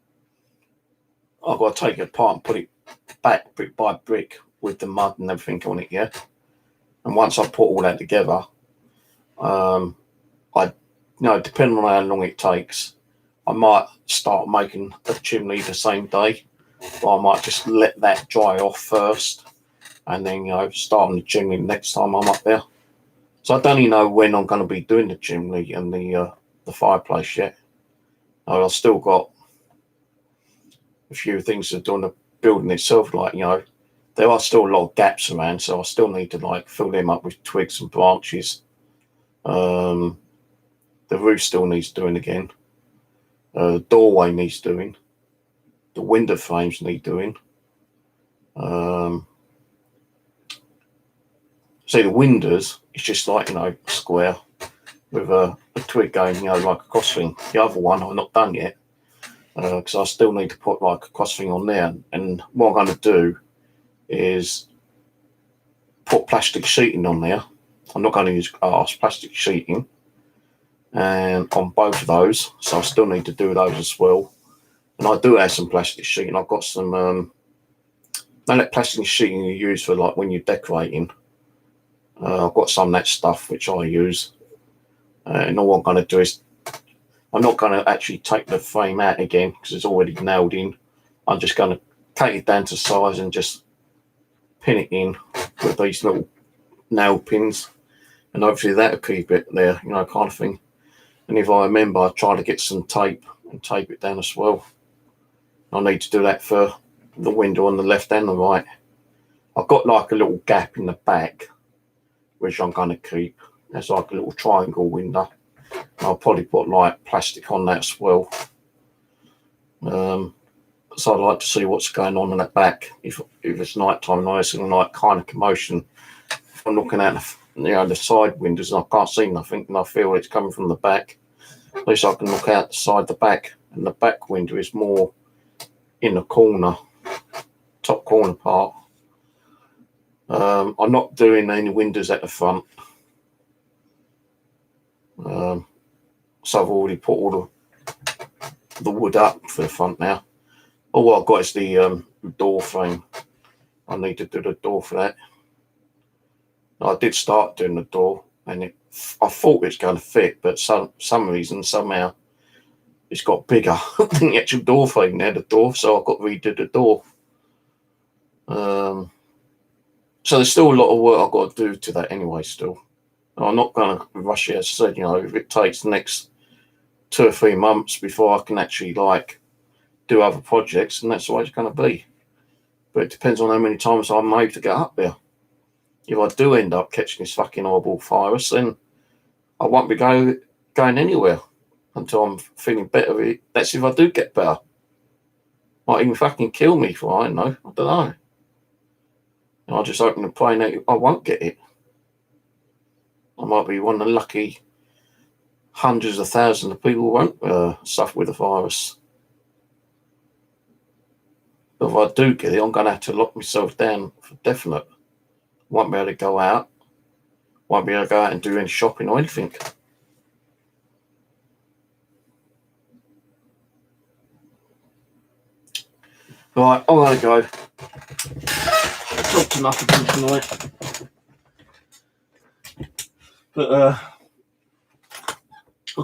got to take it apart and put it back brick by brick with the mud and everything on it, yeah. And once I put all that together, depending on how long it takes, I might start making a chimney the same day, or I might just let that dry off first, and then start on the chimney next time I'm up there. So I don't even know when I'm going to be doing the chimney and the fireplace yet. I've still got a few things to do on the building itself, like, there are still a lot of gaps around, so I still need to, like, fill them up with twigs and branches. The roof still needs doing again. The doorway needs doing. The window frames need doing. See, the windows, it's just like, square with a twig going, like a cross thing. The other one I've not done yet, because I still need to put, like, a cross thing on there. And what I'm going to do is put plastic sheeting on there. I'm not going to use glass, plastic sheeting, and on both of those. So I still need to do those as well. And I do have some plastic sheeting. I've got some that plastic sheeting you use for, like, when you're decorating. I've got some of that stuff which I use. And all I'm going to do is, I'm not going to actually take the frame out again because it's already nailed in. I'm just going to take it down to size and just pin it in with these little nail pins, and hopefully that'll keep it there, kind of thing. And if I remember, I try to get some tape and tape it down as well. I need to do that for the window on the left and the right. I've got, like, a little gap in the back, which I'm going to keep. There's like a little triangle window. I'll probably put, like, plastic on that as well. So I'd like to see what's going on in that back. If it's night time, nice and, like, kind of commotion. If I'm looking at the side windows and I can't see nothing, and I feel it's coming from the back, at least I can look outside the back. And the back window is more in the corner, top corner part. I'm not doing any windows at the front. So I've already put all the wood up for the front now. Oh, what I've got is the door frame. I need to do the door for that. I did start doing the door, and I thought it was going to fit, but some reason somehow it's got bigger than the actual door frame there, the door. So I've got to redo the door. So there's still a lot of work I've got to do to that anyway. Still, I'm not going to rush it. As I said, if it takes the next 2 or 3 months before I can actually do other projects, and that's the way it's going to be. But it depends on how many times I'm able to get up there. If I do end up catching this fucking horrible virus, then I won't be going anywhere until I'm feeling better. That's if I do get better. Might even fucking kill me for all I know. I don't know. I'll just open the plane that I won't get it. I might be one of the lucky hundreds of thousands of people who won't suffer with the virus. But if I do get it, I'm going to have to lock myself down for definite. Won't be able to go out. Won't be able to go out and do any shopping or anything. Right, I'm going to go. Talked enough again tonight. But I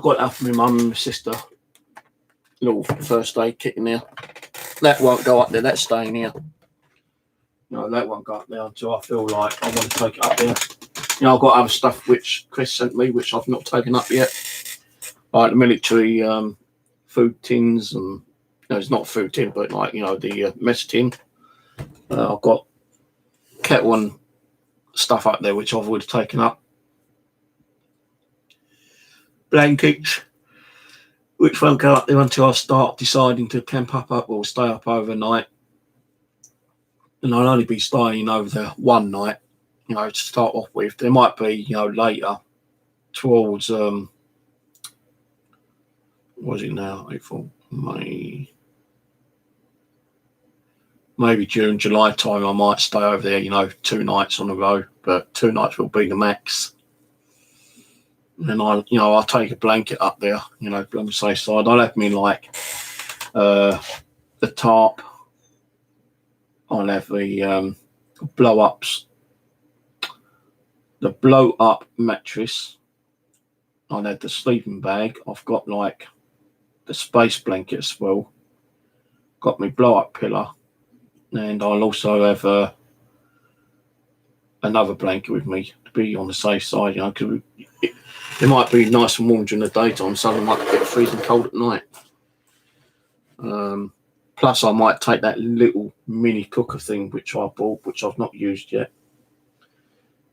got up with my mum and my sister. Little first aid kit in there. That won't go up there. That's staying here. No, that won't go up there until I feel like I want to take it up there. I've got other stuff which Chris sent me, which I've not taken up yet. Like the military food tins, and it's not food tin, but the mess tin. I've got kettle and stuff up there which I've already taken up. Blankets, which won't go up there until I start deciding to camp up or stay up overnight. And I'll only be staying over there one night, to start off with. There might be, later towards, what is it now? April, May, maybe June, July time. I might stay over there, 2 nights on a row, but 2 nights will be the max. And I'll take a blanket up there, on the safe side. I'll have me the tarp. I'll have the the blow up mattress. I'll have the sleeping bag. I've got the space blanket as well. Got my blow up pillow, and I'll also have another blanket with me to be on the safe side. Because it might be nice and warm during the daytime, so I might get freezing cold at night. Plus, I might take that little mini cooker thing which I bought, which I've not used yet.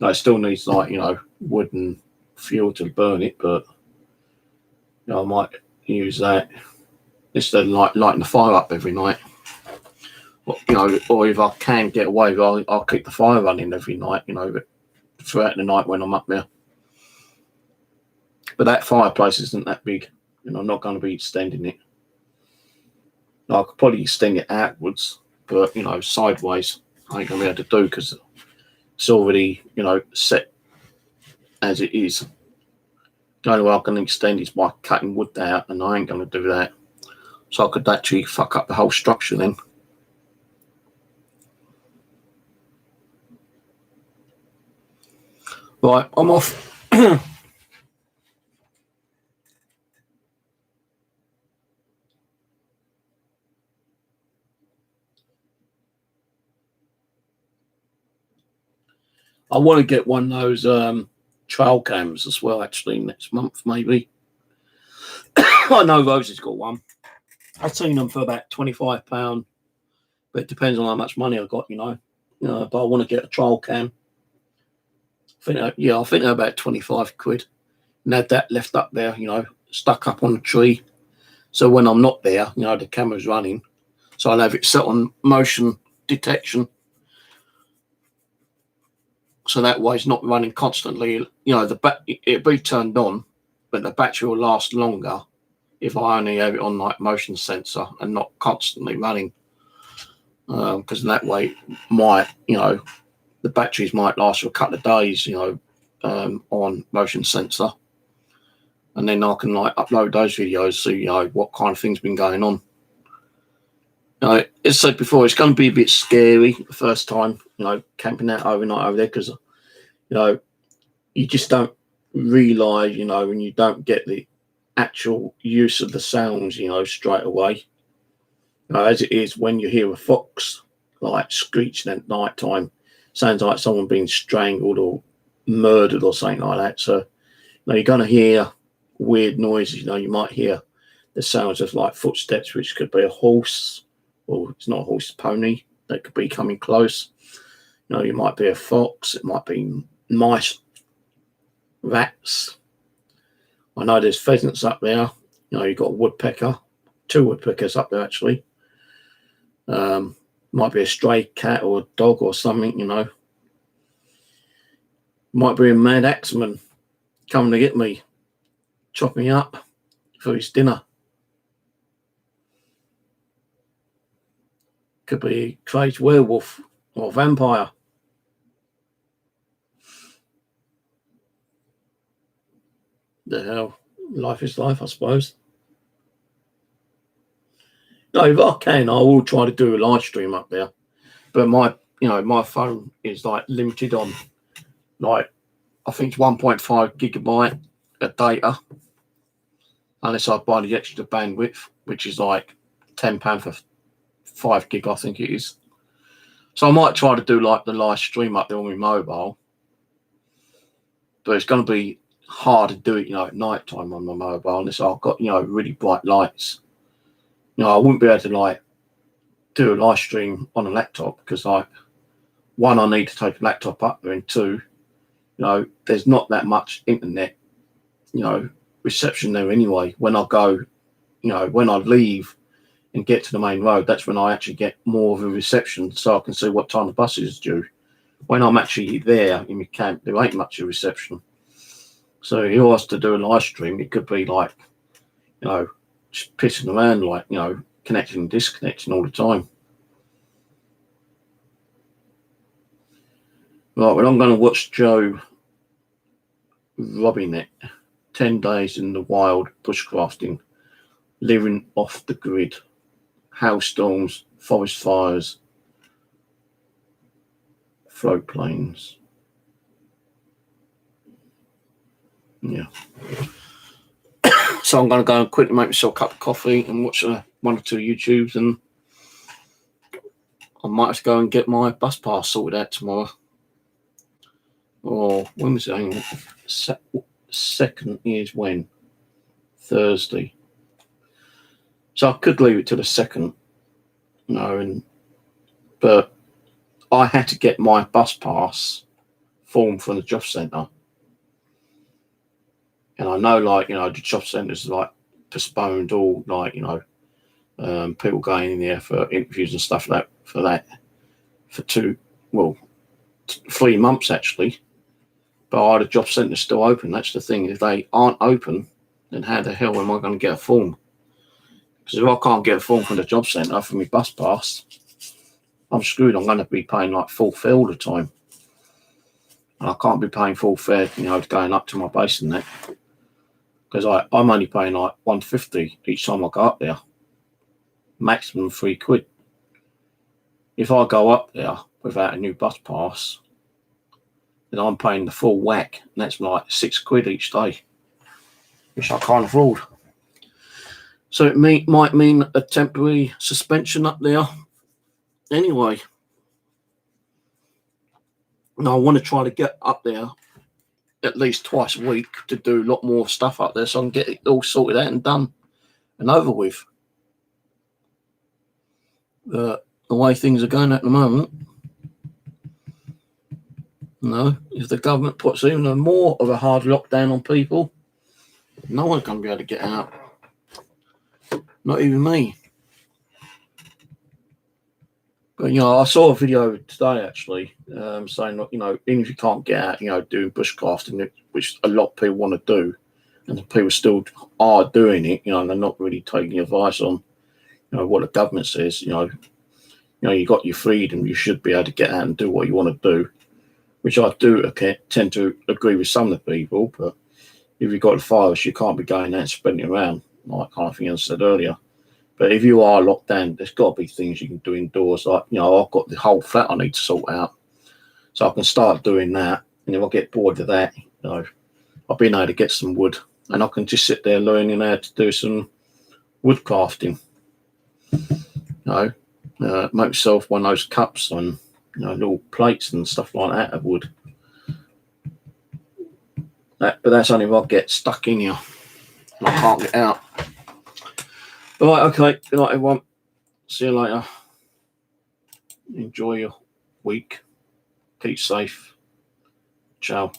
It still needs wood and fuel to burn it, but I might use that instead of lighting the fire up every night. Or if I can get away, I'll keep the fire running every night, throughout the night when I'm up there. But that fireplace isn't that big, and I'm not going to be extending it. I could probably extend it outwards, but sideways I ain't gonna be able to do because it's already set as it is. The only way I can extend is by cutting wood out, and I ain't gonna do that. So I could actually fuck up the whole structure then. Right, I'm off. I want to get one of those trail cams as well, actually, next month, maybe. I know Rosie's got one. I've seen them for about £25, but it depends on how much money I've got, but I want to get a trail cam. I think they're about 25 quid. And had that left up there, stuck up on the tree. So when I'm not there, the camera's running. So I'll have it set on motion detection. So that way it's not running constantly. It'll be turned on, but the battery will last longer if I only have it on motion sensor and not constantly running. Because that way the batteries might last for a couple of days, on motion sensor. And then I can upload those videos, see what kind of thing's been going on. As I said before, it's going to be a bit scary the first time, camping out overnight over there, because, you just don't realise, when you don't get the actual use of the sounds, straight away. As it is when you hear a fox, like, screeching at night time, sounds like someone being strangled or murdered or something like that. So, you're going to hear weird noises. You might hear the sounds of, like, footsteps, which could be a horse, or it's not a horse, it's a pony that could be coming close. You might be a fox, it might be mice, rats. I know there's pheasants up there. You've got a woodpecker, 2 woodpeckers up there actually. Might be a stray cat or a dog or something, Might be a mad axeman coming to get me, chop me up for his dinner. Could be a crazed werewolf or vampire. The hell, life is life, I suppose. No, if I can, I will try to do a live stream up there. But my phone is, like, limited on, like, I think it's 1.5 gigabyte of data, unless I buy the extra bandwidth, which is like £10 for 5 gig, I think it is. So I might try to do, like, the live stream up there on my mobile, but it's going to be hard to do it, at night time on my mobile, unless I've got, really bright lights. I wouldn't be able to, like, do a live stream on a laptop because, like, 1, I need to take a laptop up there, and 2, there's not that much internet, reception there anyway. When I go, when I leave and get to the main road, that's when I actually get more of a reception, so I can see what time the bus is due. When I'm actually there in my camp, there ain't much of reception. So if I was to do a live stream, it could be like, just pissing around, like, connecting and disconnecting all the time. Right, well, I'm going to watch Joe robbing it. 10 days in the wild, bushcrafting, living off the grid, hailstorms, forest fires, float planes. Yeah. So I'm going to go and quickly make myself a cup of coffee and watch 1 or 2 YouTubes, and I might have to go and get my bus pass sorted out tomorrow. Or when was it? Second is when? Thursday. So I could leave it to the 2nd, but I had to get my bus pass form from the job centre. And I know, like, the job centres are, like, postponed all, like, people going in there for interviews and stuff like that, for 3 months actually. But are the job centres still open? That's the thing. If they aren't open, then how the hell am I going to get a form? Because if I can't get a form from the job centre for my bus pass, I'm screwed. I'm going to be paying, like, full fare all the time. And I can't be paying full fare, going up to my base and that. Because I'm only paying, like, £1.50 each time I go up there. Maximum £3. If I go up there without a new bus pass, then I'm paying the full whack, and that's like £6 each day, which I can't afford. So it might mean a temporary suspension up there. Anyway, now I want to try to get up there at least twice a week to do a lot more stuff up there, so I can get it all sorted out and done and over with. The way things are going at the moment, if the government puts even more of a hard lockdown on people, no one's going to be able to get out. Not even me. But, I saw a video today, actually, saying that, even if you can't get out, doing bushcrafting, which a lot of people want to do, and people still are doing it, and they're not really taking advice on, what the government says, you got your freedom, you should be able to get out and do what you want to do, which I do tend to agree with some of the people. But if you've got a virus, you can't be going out and spreading it around, like kind of thing I said earlier. But if you are locked down, there's got to be things you can do indoors. Like, you know, I've got the whole flat I need to sort out. So I can start doing that. And if I get bored of that, you know, I've been able to get some wood. And I can just sit there learning how to do some wood crafting. You know, make myself one of those cups and, you know, little plates and stuff like that of wood. But that's only if I get stuck in here. I can't get out. All right, okay. Good night, everyone. See you later. Enjoy your week. Keep safe. Ciao.